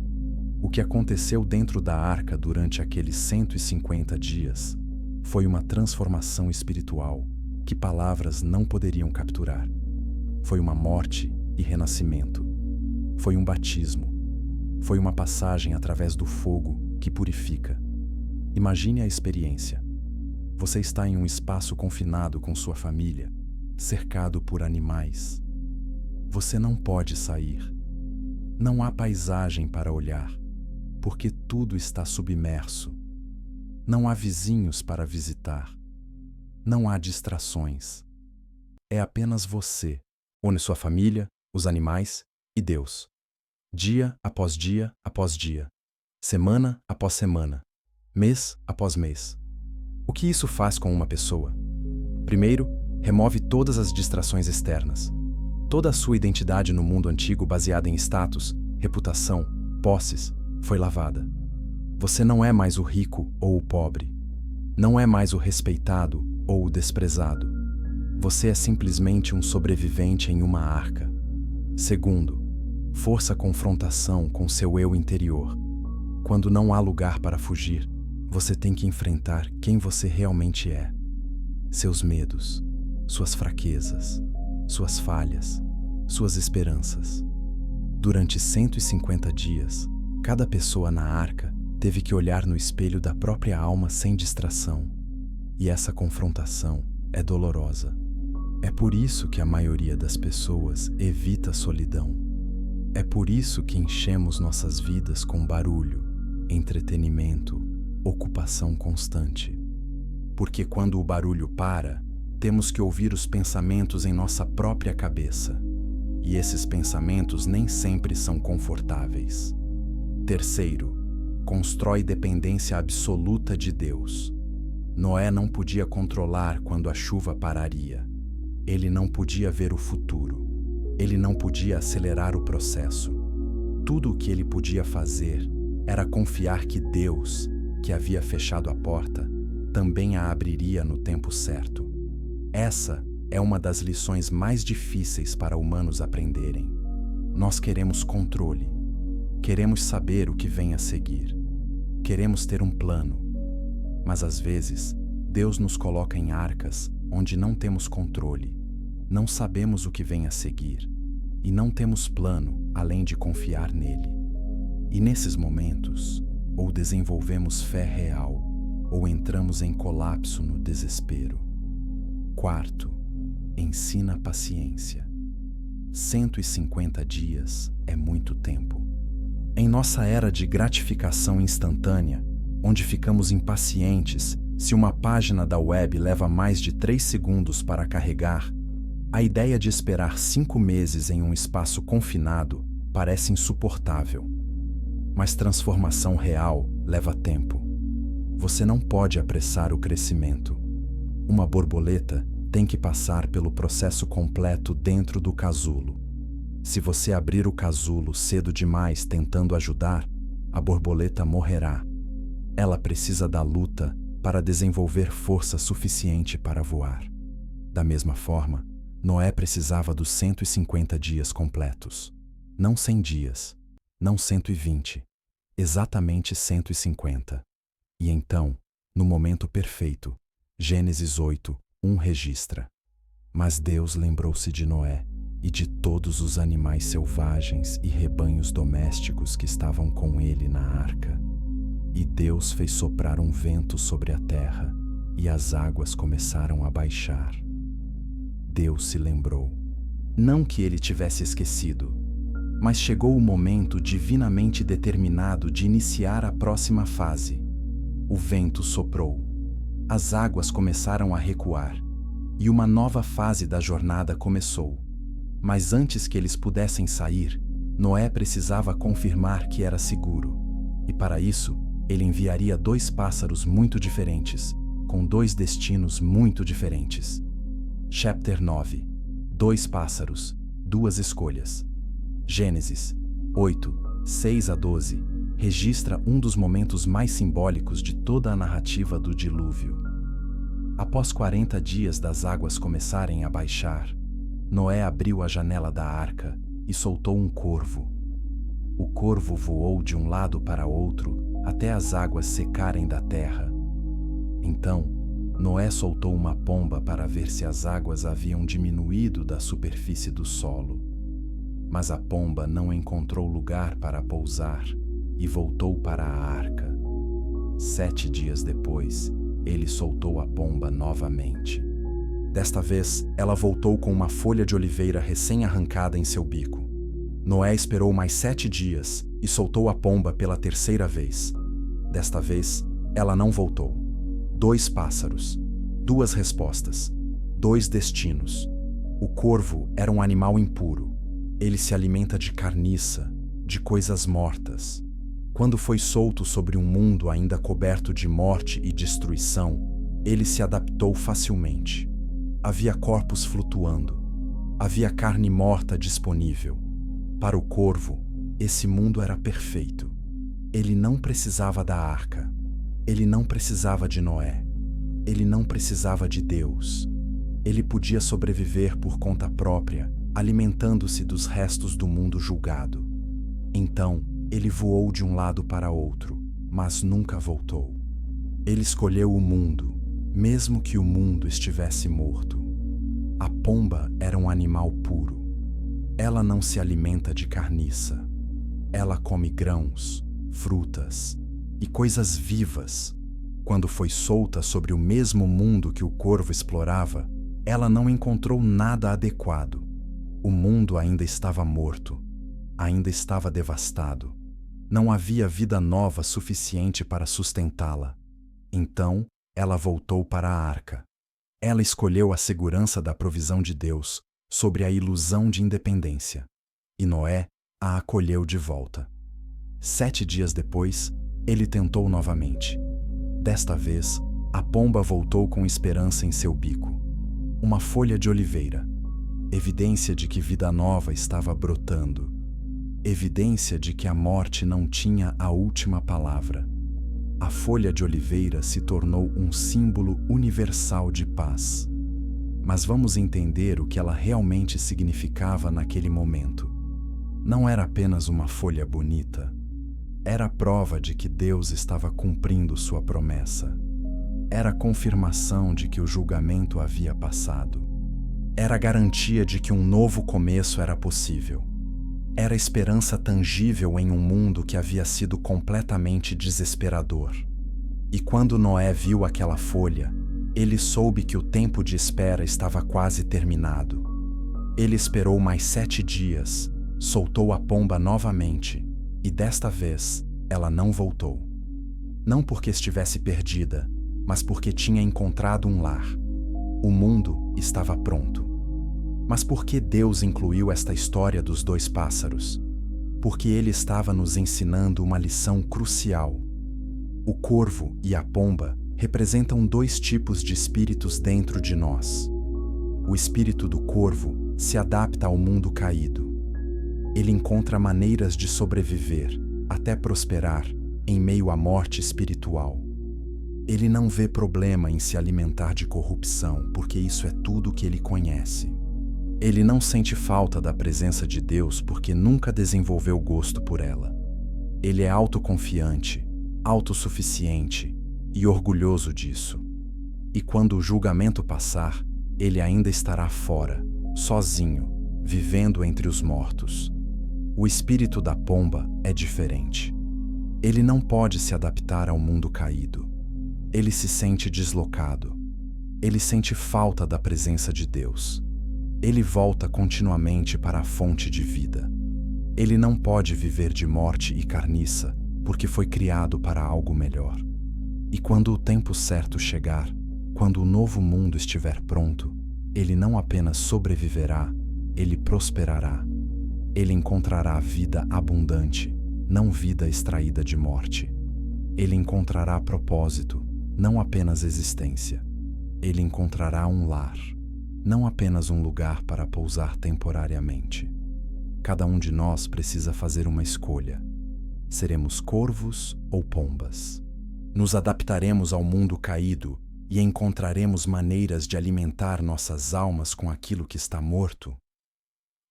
A: O que aconteceu dentro da arca durante aqueles 150 dias foi uma transformação espiritual que palavras não poderiam capturar. Foi uma morte e renascimento. Foi um batismo. Foi uma passagem através do fogo que purifica. Imagine a experiência. Você está em um espaço confinado com sua família, cercado por animais. Você não pode sair. Não há paisagem para olhar, porque tudo está submerso. Não há vizinhos para visitar. Não há distrações. É apenas você, ou sua família, os animais e Deus. Dia após dia após dia. Semana após semana. Mês após mês. O que isso faz com uma pessoa? Primeiro, remove todas as distrações externas. Toda a sua identidade no mundo antigo baseada em status, reputação, posses, foi lavada. Você não é mais o rico ou o pobre. Não é mais o respeitado ou o desprezado. Você é simplesmente um sobrevivente em uma arca. Segundo, força a confrontação com seu eu interior. Quando não há lugar para fugir, você tem que enfrentar quem você realmente é. Seus medos, suas fraquezas, suas falhas, suas esperanças. Durante 150 dias, cada pessoa na arca teve que olhar no espelho da própria alma sem distração. E essa confrontação é dolorosa. É por isso que a maioria das pessoas evita a solidão. É por isso que enchemos nossas vidas com barulho, entretenimento, ocupação constante. Porque quando o barulho para, temos que ouvir os pensamentos em nossa própria cabeça. E esses pensamentos nem sempre são confortáveis. Terceiro, constrói dependência absoluta de Deus. Noé não podia controlar quando a chuva pararia. Ele não podia ver o futuro. Ele não podia acelerar o processo. Tudo o que ele podia fazer era confiar que Deus, que havia fechado a porta, também a abriria no tempo certo. Essa é uma das lições mais difíceis para humanos aprenderem. Nós queremos controle. Queremos saber o que vem a seguir. Queremos ter um plano. Mas às vezes, Deus nos coloca em arcas onde não temos controle, não sabemos o que vem a seguir e não temos plano além de confiar nele. E nesses momentos, ou desenvolvemos fé real, ou entramos em colapso no desespero. Quarto, ensina paciência. 150 dias é muito tempo. Em nossa era de gratificação instantânea, onde ficamos impacientes se uma página da web leva mais de 3 segundos para carregar, a ideia de esperar 5 meses em um espaço confinado parece insuportável. Mas transformação real leva tempo. Você não pode apressar o crescimento. Uma borboleta tem que passar pelo processo completo dentro do casulo. Se você abrir o casulo cedo demais tentando ajudar, a borboleta morrerá. Ela precisa da luta para desenvolver força suficiente para voar. Da mesma forma, Noé precisava dos 150 dias completos. Não 100 dias, não 120, exatamente 150. E então, no momento perfeito, Gênesis 8:1 registra: Mas Deus lembrou-se de Noé e de todos os animais selvagens e rebanhos domésticos que estavam com ele na arca. E Deus fez soprar um vento sobre a terra, e as águas começaram a baixar. Deus se lembrou. Não que ele tivesse esquecido, mas chegou o momento divinamente determinado de iniciar a próxima fase. O vento soprou. As águas começaram a recuar, e uma nova fase da jornada começou. Mas antes que eles pudessem sair, Noé precisava confirmar que era seguro. E para isso, ele enviaria 2 pássaros muito diferentes, com 2 destinos muito diferentes. Chapter 9. 2 pássaros, 2 escolhas. Gênesis 8:6-12 registra um dos momentos mais simbólicos de toda a narrativa do dilúvio. Após 40 dias das águas começarem a baixar, Noé abriu a janela da arca e soltou um corvo. O corvo voou de um lado para outro até as águas secarem da terra. Então, Noé soltou uma pomba para ver se as águas haviam diminuído da superfície do solo. Mas a pomba não encontrou lugar para pousar e voltou para a arca. 7 dias depois, ele soltou a pomba novamente. Desta vez, ela voltou com uma folha de oliveira recém-arrancada em seu bico. Noé esperou mais 7 dias e soltou a pomba pela 3ª vez. Desta vez, Ela não voltou. 2 pássaros, 2 respostas, 2 destinos. O corvo era um animal impuro. Ele se alimenta de carniça, de coisas mortas. Quando foi solto sobre um mundo ainda coberto de morte e destruição, ele se adaptou facilmente. Havia corpos flutuando. Havia carne morta disponível. Para o corvo, esse mundo era perfeito. Ele não precisava da arca. Ele não precisava de Noé. Ele não precisava de Deus. Ele podia sobreviver por conta própria, alimentando-se dos restos do mundo julgado. Então, ele voou de um lado para outro, mas nunca voltou. Ele escolheu o mundo, mesmo que o mundo estivesse morto. A pomba era um animal puro. Ela não se alimenta de carniça. Ela come grãos, frutas e coisas vivas. Quando foi solta sobre o mesmo mundo que o corvo explorava, ela não encontrou nada adequado. O mundo ainda estava morto, ainda estava devastado. Não havia vida nova suficiente para sustentá-la. Então, ela voltou para a arca. Ela escolheu a segurança da provisão de Deus sobre a ilusão de independência. E Noé a acolheu de volta. 7 dias depois, ele tentou novamente. Desta vez, a pomba voltou com esperança em seu bico. Uma folha de oliveira. Evidência de que vida nova estava brotando. Evidência de que a morte não tinha a última palavra. A folha de oliveira se tornou um símbolo universal de paz. Mas vamos entender o que ela realmente significava naquele momento. Não era apenas uma folha bonita. Era a prova de que Deus estava cumprindo sua promessa. Era a confirmação de que o julgamento havia passado. Era a garantia de que um novo começo era possível. Era a esperança tangível em um mundo que havia sido completamente desesperador. E quando Noé viu aquela folha, ele soube que o tempo de espera estava quase terminado. Ele esperou mais 7 dias, soltou a pomba novamente, e desta vez ela não voltou. Não porque estivesse perdida, mas porque tinha encontrado um lar. O mundo estava pronto. Mas por que Deus incluiu esta história dos 2 pássaros? Porque Ele estava nos ensinando uma lição crucial. O corvo e a pomba representam 2 tipos de espíritos dentro de nós. O espírito do corvo se adapta ao mundo caído. Ele encontra maneiras de sobreviver, até prosperar, em meio à morte espiritual. Ele não vê problema em se alimentar de corrupção, porque isso é tudo que ele conhece. Ele não sente falta da presença de Deus porque nunca desenvolveu gosto por ela. Ele é autoconfiante, autossuficiente e orgulhoso disso. E quando o julgamento passar, ele ainda estará fora, sozinho, vivendo entre os mortos. O espírito da pomba é diferente. Ele não pode se adaptar ao mundo caído. Ele se sente deslocado. Ele sente falta da presença de Deus. Ele volta continuamente para a fonte de vida. Ele não pode viver de morte e carniça, porque foi criado para algo melhor. E quando o tempo certo chegar, quando o novo mundo estiver pronto, ele não apenas sobreviverá, ele prosperará. Ele encontrará vida abundante, não vida extraída de morte. Ele encontrará propósito, não apenas existência. Ele encontrará um lar, não apenas um lugar para pousar temporariamente. Cada um de nós precisa fazer uma escolha. Seremos corvos ou pombas? Nos adaptaremos ao mundo caído e encontraremos maneiras de alimentar nossas almas com aquilo que está morto?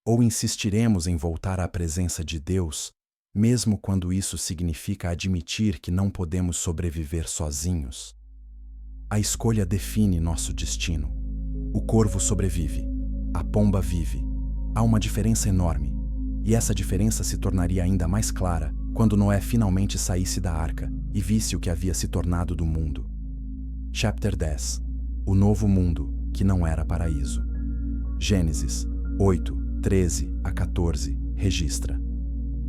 A: Ou insistiremos em voltar à presença de Deus, mesmo quando isso significa admitir que não podemos sobreviver sozinhos? A escolha define nosso destino. O corvo sobrevive, a pomba vive. Há uma diferença enorme, e essa diferença se tornaria ainda mais clara quando Noé finalmente saísse da arca e visse o que havia se tornado do mundo. Chapter 10. O novo mundo, que não era paraíso. Gênesis 8, 13 a 14, registra.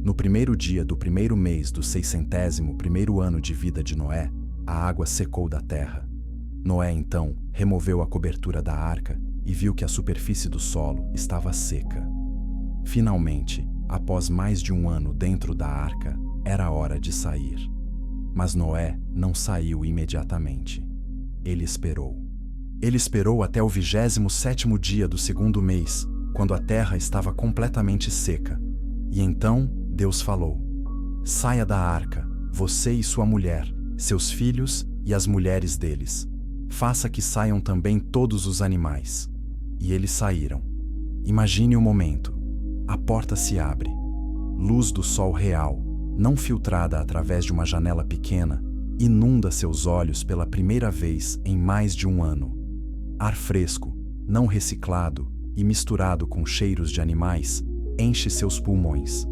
A: No primeiro dia do primeiro mês do 601º ano de vida de Noé, a água secou da terra. Noé, então, removeu a cobertura da arca e viu que a superfície do solo estava seca. Finalmente, após mais de 1 ano dentro da arca, era hora de sair. Mas Noé não saiu imediatamente. Ele esperou. Ele esperou até o 27º dia do 2º mês, quando a terra estava completamente seca. E então Deus falou: "Saia da arca, você e sua mulher, seus filhos e as mulheres deles. Faça que saiam também todos os animais." E eles saíram. Imagine o momento. A porta se abre. Luz do sol real, não filtrada através de uma janela pequena, inunda seus olhos pela primeira vez em mais de 1 ano. Ar fresco, não reciclado e misturado com cheiros de animais, enche seus pulmões.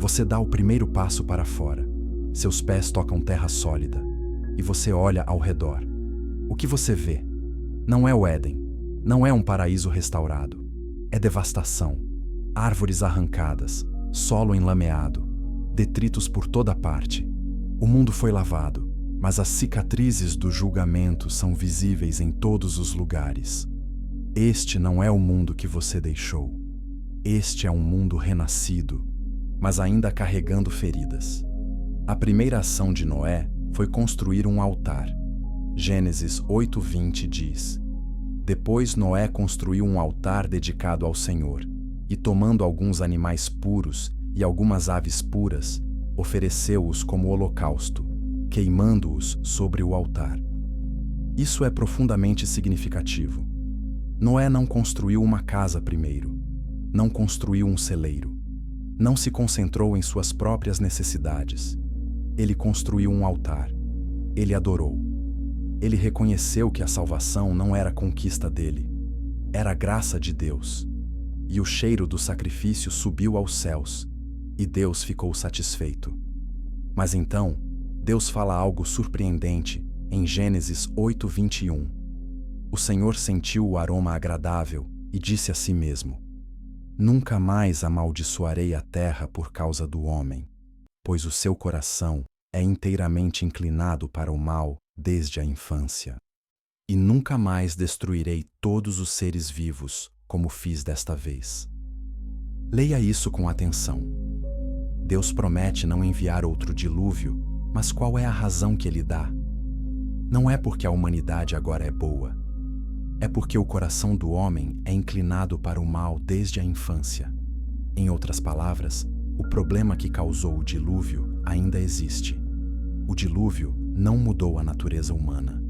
A: Você dá o primeiro passo para fora. Seus pés tocam terra sólida. E você olha ao redor. O que você vê? Não é o Éden. Não é um paraíso restaurado. É devastação. Árvores arrancadas, solo enlameado, detritos por toda parte. O mundo foi lavado, mas as cicatrizes do julgamento são visíveis em todos os lugares. Este não é o mundo que você deixou. Este é um mundo renascido, mas ainda carregando feridas. A primeira ação de Noé foi construir um altar. Gênesis 8:20 diz: "Depois Noé construiu um altar dedicado ao Senhor, e tomando alguns animais puros e algumas aves puras, ofereceu-os como holocausto, queimando-os sobre o altar." Isso é profundamente significativo. Noé não construiu uma casa primeiro, não construiu um celeiro, não se concentrou em suas próprias necessidades. Ele construiu um altar. Ele adorou. Ele reconheceu que a salvação não era conquista dele, era graça de Deus. E o cheiro do sacrifício subiu aos céus, e Deus ficou satisfeito. Mas então, Deus fala algo surpreendente em Gênesis 8:21. O Senhor sentiu o aroma agradável e disse a si mesmo: "Nunca mais amaldiçoarei a terra por causa do homem, pois o seu coração é inteiramente inclinado para o mal desde a infância. E nunca mais destruirei todos os seres vivos, como fiz desta vez." Leia isso com atenção. Deus promete não enviar outro dilúvio, mas qual é a razão que ele dá? Não é porque a humanidade agora é boa. É porque o coração do homem é inclinado para o mal desde a infância. Em outras palavras, o problema que causou o dilúvio ainda existe. O dilúvio não mudou a natureza humana.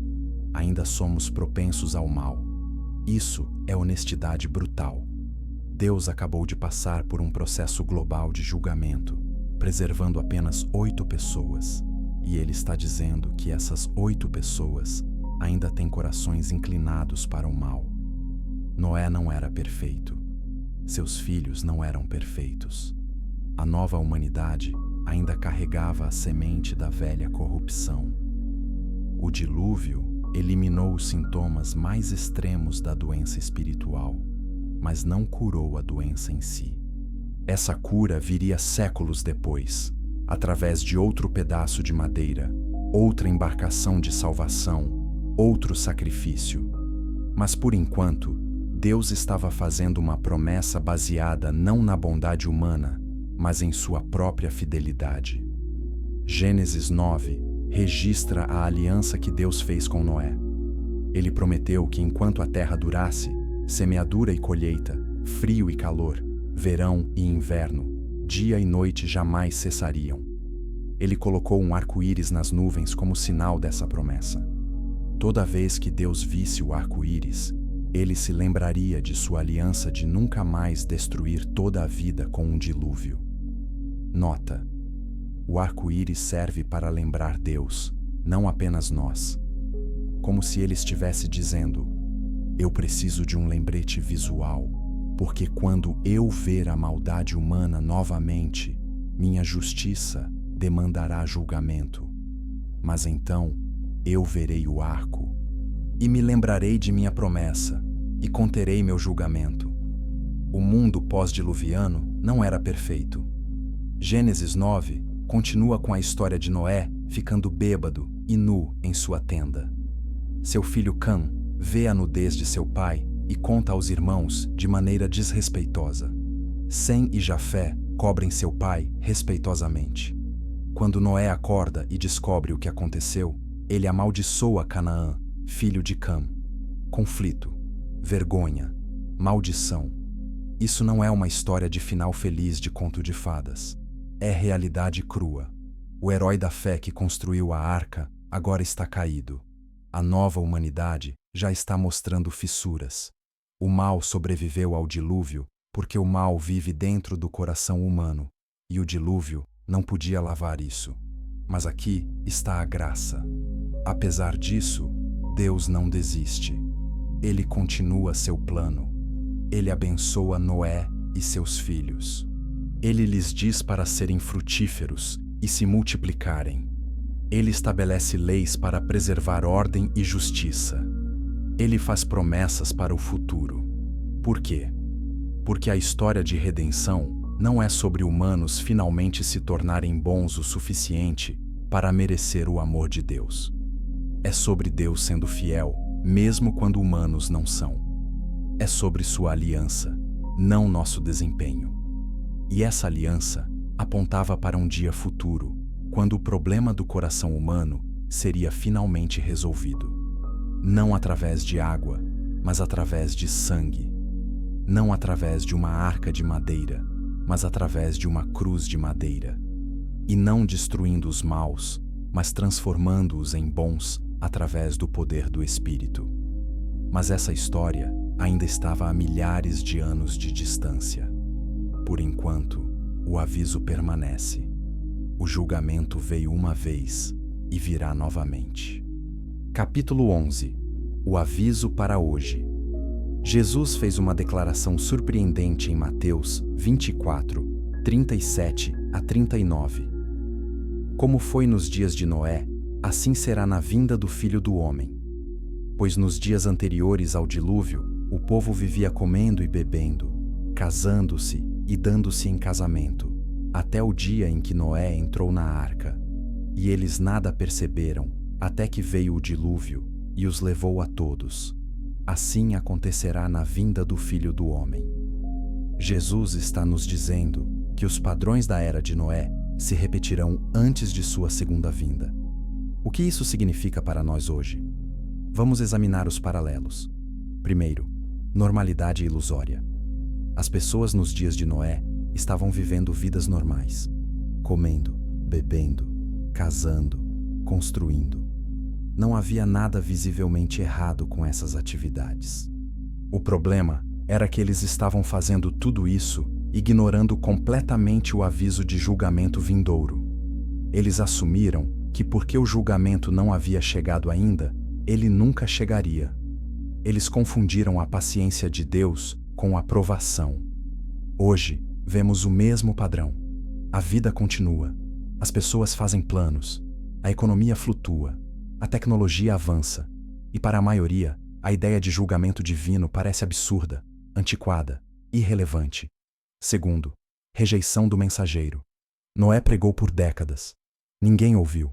A: Ainda somos propensos ao mal. Isso é honestidade brutal. Deus acabou de passar por um processo global de julgamento, preservando apenas 8 pessoas. E Ele está dizendo que essas 8 pessoas ainda têm corações inclinados para o mal. Noé não era perfeito. Seus filhos não eram perfeitos. A nova humanidade ainda carregava a semente da velha corrupção. O dilúvio eliminou os sintomas mais extremos da doença espiritual, mas não curou a doença em si. Essa cura viria séculos depois, através de outro pedaço de madeira, outra embarcação de salvação, outro sacrifício. Mas por enquanto, Deus estava fazendo uma promessa baseada não na bondade humana, mas em sua própria fidelidade. Gênesis 9 registra a aliança que Deus fez com Noé. Ele prometeu que enquanto a terra durasse, semeadura e colheita, frio e calor, verão e inverno, dia e noite jamais cessariam. Ele colocou um arco-íris nas nuvens como sinal dessa promessa. Toda vez que Deus visse o arco-íris, ele se lembraria de sua aliança de nunca mais destruir toda a vida com um dilúvio. Nota: o arco-íris serve para lembrar Deus, não apenas nós. Como se ele estivesse dizendo: eu preciso de um lembrete visual, porque quando eu ver a maldade humana novamente, minha justiça demandará julgamento. Mas então eu verei o arco, e me lembrarei de minha promessa, e conterei meu julgamento. O mundo pós-diluviano não era perfeito. Gênesis 9 continua com a história de Noé ficando bêbado e nu em sua tenda. Seu filho Cã vê a nudez de seu pai e conta aos irmãos de maneira desrespeitosa. Sem e Jafé cobrem seu pai respeitosamente. Quando Noé acorda e descobre o que aconteceu, ele amaldiçoa Canaã, filho de Cã. Conflito, vergonha, maldição. Isso não é uma história de final feliz de conto de fadas. É realidade crua. O herói da fé que construiu a arca agora está caído. A nova humanidade já está mostrando fissuras. O mal sobreviveu ao dilúvio porque o mal vive dentro do coração humano, e o dilúvio não podia lavar isso. Mas aqui está a graça. Apesar disso, Deus não desiste. Ele continua seu plano. Ele abençoa Noé e seus filhos. Ele lhes diz para serem frutíferos e se multiplicarem. Ele estabelece leis para preservar ordem e justiça. Ele faz promessas para o futuro. Por quê? Porque a história de redenção não é sobre humanos finalmente se tornarem bons o suficiente para merecer o amor de Deus. É sobre Deus sendo fiel, mesmo quando humanos não são. É sobre sua aliança, não nosso desempenho. E essa aliança apontava para um dia futuro, quando o problema do coração humano seria finalmente resolvido. Não através de água, mas através de sangue. Não através de uma arca de madeira, mas através de uma cruz de madeira. E não destruindo os maus, mas transformando-os em bons através do poder do Espírito. Mas essa história ainda estava a milhares de anos de distância. Por enquanto, o aviso permanece. O julgamento veio uma vez e virá novamente. Capítulo 11. O aviso para hoje. Jesus fez uma declaração surpreendente em Mateus 24, 37 a 39. Como foi nos dias de Noé, assim será na vinda do Filho do Homem. Pois nos dias anteriores ao dilúvio, o povo vivia comendo e bebendo, casando-se e dando-se em casamento, até o dia em que Noé entrou na arca. E eles nada perceberam, até que veio o dilúvio e os levou a todos. Assim acontecerá na vinda do Filho do Homem. Jesus está nos dizendo que os padrões da era de Noé se repetirão antes de sua segunda vinda. O que isso significa para nós hoje? Vamos examinar os paralelos. Primeiro, normalidade ilusória. As pessoas nos dias de Noé estavam vivendo vidas normais, comendo, bebendo, casando, construindo. Não havia nada visivelmente errado com essas atividades. O problema era que eles estavam fazendo tudo isso ignorando completamente o aviso de julgamento vindouro. Eles assumiram que porque o julgamento não havia chegado ainda, ele nunca chegaria. Eles confundiram a paciência de Deus com a provação. Hoje, vemos o mesmo padrão. A vida continua. As pessoas fazem planos. A economia flutua. A tecnologia avança. E para a maioria, a ideia de julgamento divino parece absurda, antiquada, irrelevante. Segundo, rejeição do mensageiro. Noé pregou por décadas. Ninguém ouviu.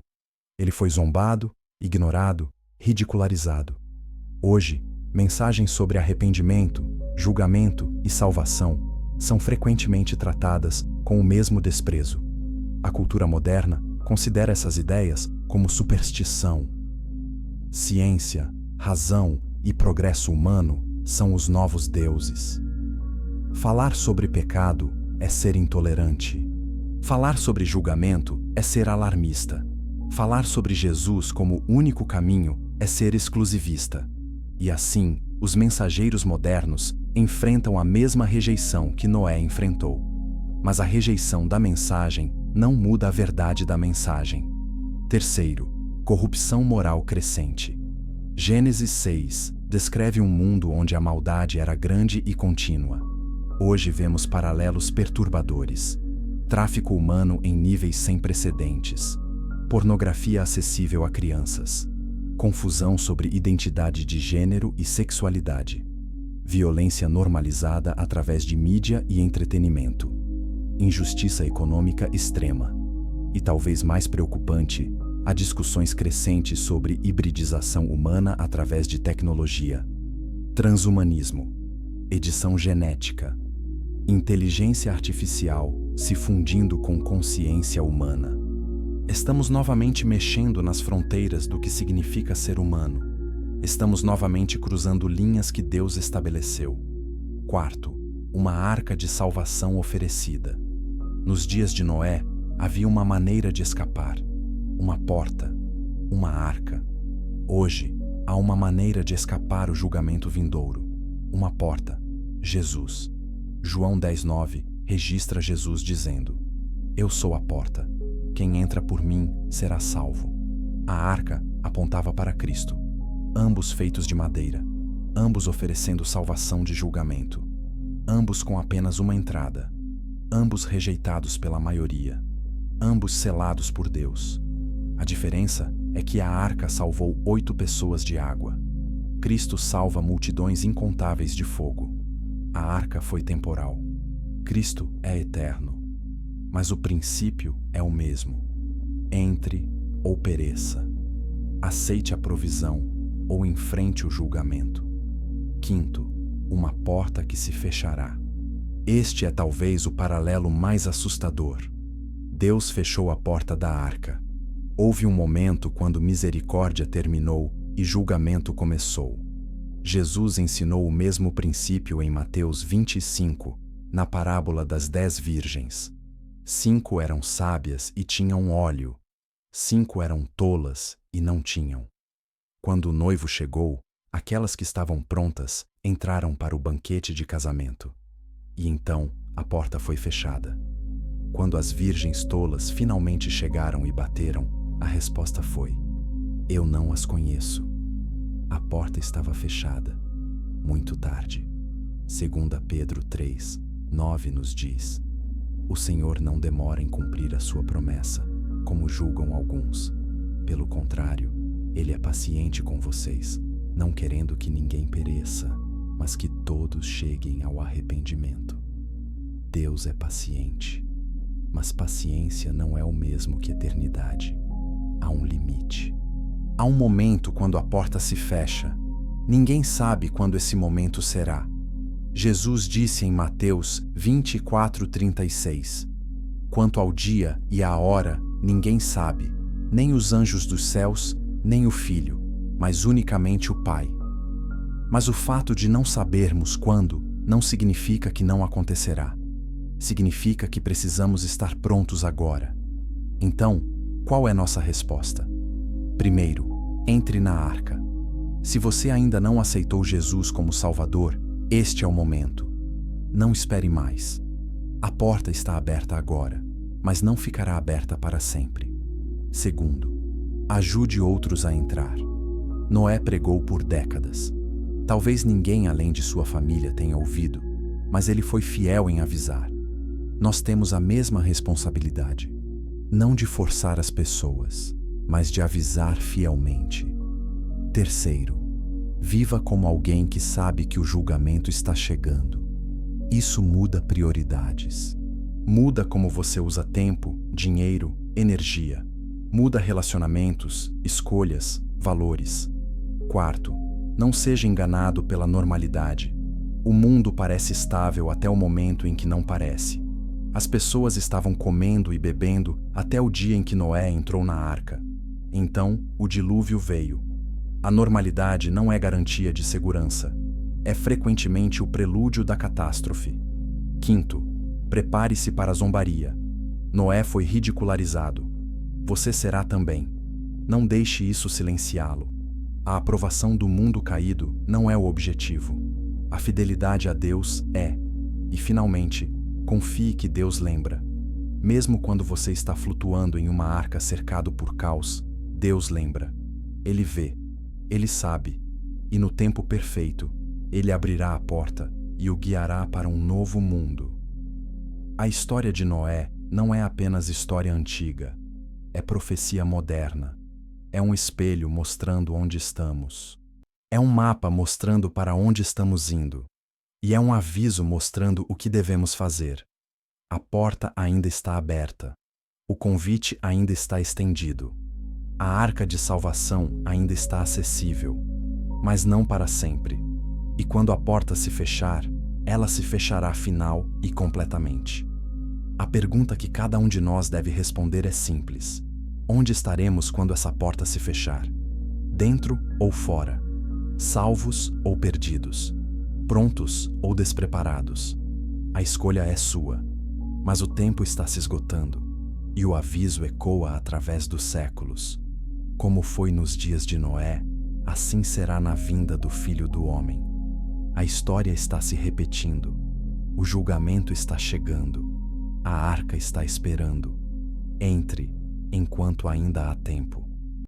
A: Ele foi zombado, ignorado, ridicularizado. Hoje, mensagens sobre arrependimento, julgamento e salvação são frequentemente tratadas com o mesmo desprezo. A cultura moderna considera essas ideias como superstição. Ciência, razão e progresso humano são os novos deuses. Falar sobre pecado é ser intolerante. Falar sobre julgamento é ser alarmista. Falar sobre Jesus como único caminho é ser exclusivista. E assim, os mensageiros modernos enfrentam a mesma rejeição que Noé enfrentou. Mas a rejeição da mensagem não muda a verdade da mensagem. Terceiro, corrupção moral crescente. Gênesis 6 descreve um mundo onde a maldade era grande e contínua. Hoje vemos paralelos perturbadores. Tráfico humano em níveis sem precedentes. Pornografia acessível a crianças. Confusão sobre identidade de gênero e sexualidade. Violência normalizada através de mídia e entretenimento. Injustiça econômica extrema. E talvez mais preocupante, Há discussões crescentes sobre hibridização humana através de tecnologia, transhumanismo, edição genética, inteligência artificial se fundindo com consciência humana. Estamos novamente mexendo nas fronteiras do que significa ser humano. Estamos novamente cruzando linhas que Deus estabeleceu. Quarto, uma arca de salvação oferecida. Nos dias de Noé, havia uma maneira de escapar, uma porta, uma arca. Hoje, há uma maneira de escapar o julgamento vindouro, uma porta, Jesus. João 10:9 registra Jesus dizendo: Eu sou a porta. Quem entra por mim será salvo. A arca apontava para Cristo, ambos feitos de madeira, ambos oferecendo salvação de julgamento, ambos com apenas uma entrada, ambos rejeitados pela maioria, ambos selados por Deus. A diferença é que a arca salvou 8 pessoas de água. Cristo salva multidões incontáveis de fogo. A arca foi temporal. Cristo é eterno. Mas o princípio é o mesmo. Entre ou pereça. Aceite a provisão ou enfrente o julgamento. Quinto, uma porta que se fechará. Este é talvez o paralelo mais assustador. Deus fechou a porta da arca. Houve um momento quando misericórdia terminou e julgamento começou. Jesus ensinou o mesmo princípio em Mateus 25, na parábola das 10 virgens. 5 eram sábias e tinham óleo. 5 eram tolas e não tinham. Quando o noivo chegou, aquelas que estavam prontas entraram para o banquete de casamento. E então a porta foi fechada. Quando as virgens tolas finalmente chegaram e bateram, a resposta foi: Eu não as conheço. A porta estava fechada. Muito tarde. 2 Pedro 3:9 nos diz: O Senhor não demora em cumprir a sua promessa, como julgam alguns. Pelo contrário, Ele é paciente com vocês, não querendo que ninguém pereça, mas que todos cheguem ao arrependimento. Deus é paciente, mas paciência não é o mesmo que eternidade. Há um limite. Há um momento quando a porta se fecha. Ninguém sabe quando esse momento será. Jesus disse em Mateus 24:36: Quanto ao dia e à hora, ninguém sabe, nem os anjos dos céus, nem o Filho, mas unicamente o Pai. Mas o fato de não sabermos quando não significa que não acontecerá. Significa que precisamos estar prontos agora. Então, qual é nossa resposta? Primeiro, entre na arca. Se você ainda não aceitou Jesus como Salvador, este é o momento. Não espere mais. A porta está aberta agora, mas não ficará aberta para sempre. Segundo, ajude outros a entrar. Noé pregou por décadas. Talvez ninguém além de sua família tenha ouvido, mas ele foi fiel em avisar. Nós temos a mesma responsabilidade, não de forçar as pessoas, mas de avisar fielmente. Terceiro, viva como alguém que sabe que o julgamento está chegando. Isso muda prioridades. Muda como você usa tempo, dinheiro, energia. Muda relacionamentos, escolhas, valores. Quarto, não seja enganado pela normalidade. O mundo parece estável até o momento em que não parece. As pessoas estavam comendo e bebendo até o dia em que Noé entrou na arca. Então, o dilúvio veio. A normalidade não é garantia de segurança. É frequentemente o prelúdio da catástrofe. Quinto, prepare-se para a zombaria. Noé foi ridicularizado. Você será também. Não deixe isso silenciá-lo. A aprovação do mundo caído não é o objetivo. A fidelidade a Deus é. E, finalmente, confie que Deus lembra. Mesmo quando você está flutuando em uma arca cercado por caos, Deus lembra. Ele vê. Ele sabe, e no tempo perfeito, Ele abrirá a porta e o guiará para um novo mundo. A história de Noé não é apenas história antiga, é profecia moderna. É um espelho mostrando onde estamos. É um mapa mostrando para onde estamos indo. E é um aviso mostrando o que devemos fazer. A porta ainda está aberta. O convite ainda está estendido. A arca de salvação ainda está acessível, mas não para sempre. E quando a porta se fechar, ela se fechará final e completamente. A pergunta que cada um de nós deve responder é simples: onde estaremos quando essa porta se fechar? Dentro ou fora? Salvos ou perdidos? Prontos ou despreparados? A escolha é sua, mas o tempo está se esgotando e o aviso ecoa através dos séculos. Como foi nos dias de Noé, assim será na vinda do Filho do Homem. A história está se repetindo, o julgamento está chegando, a arca está esperando. Entre, enquanto ainda há tempo.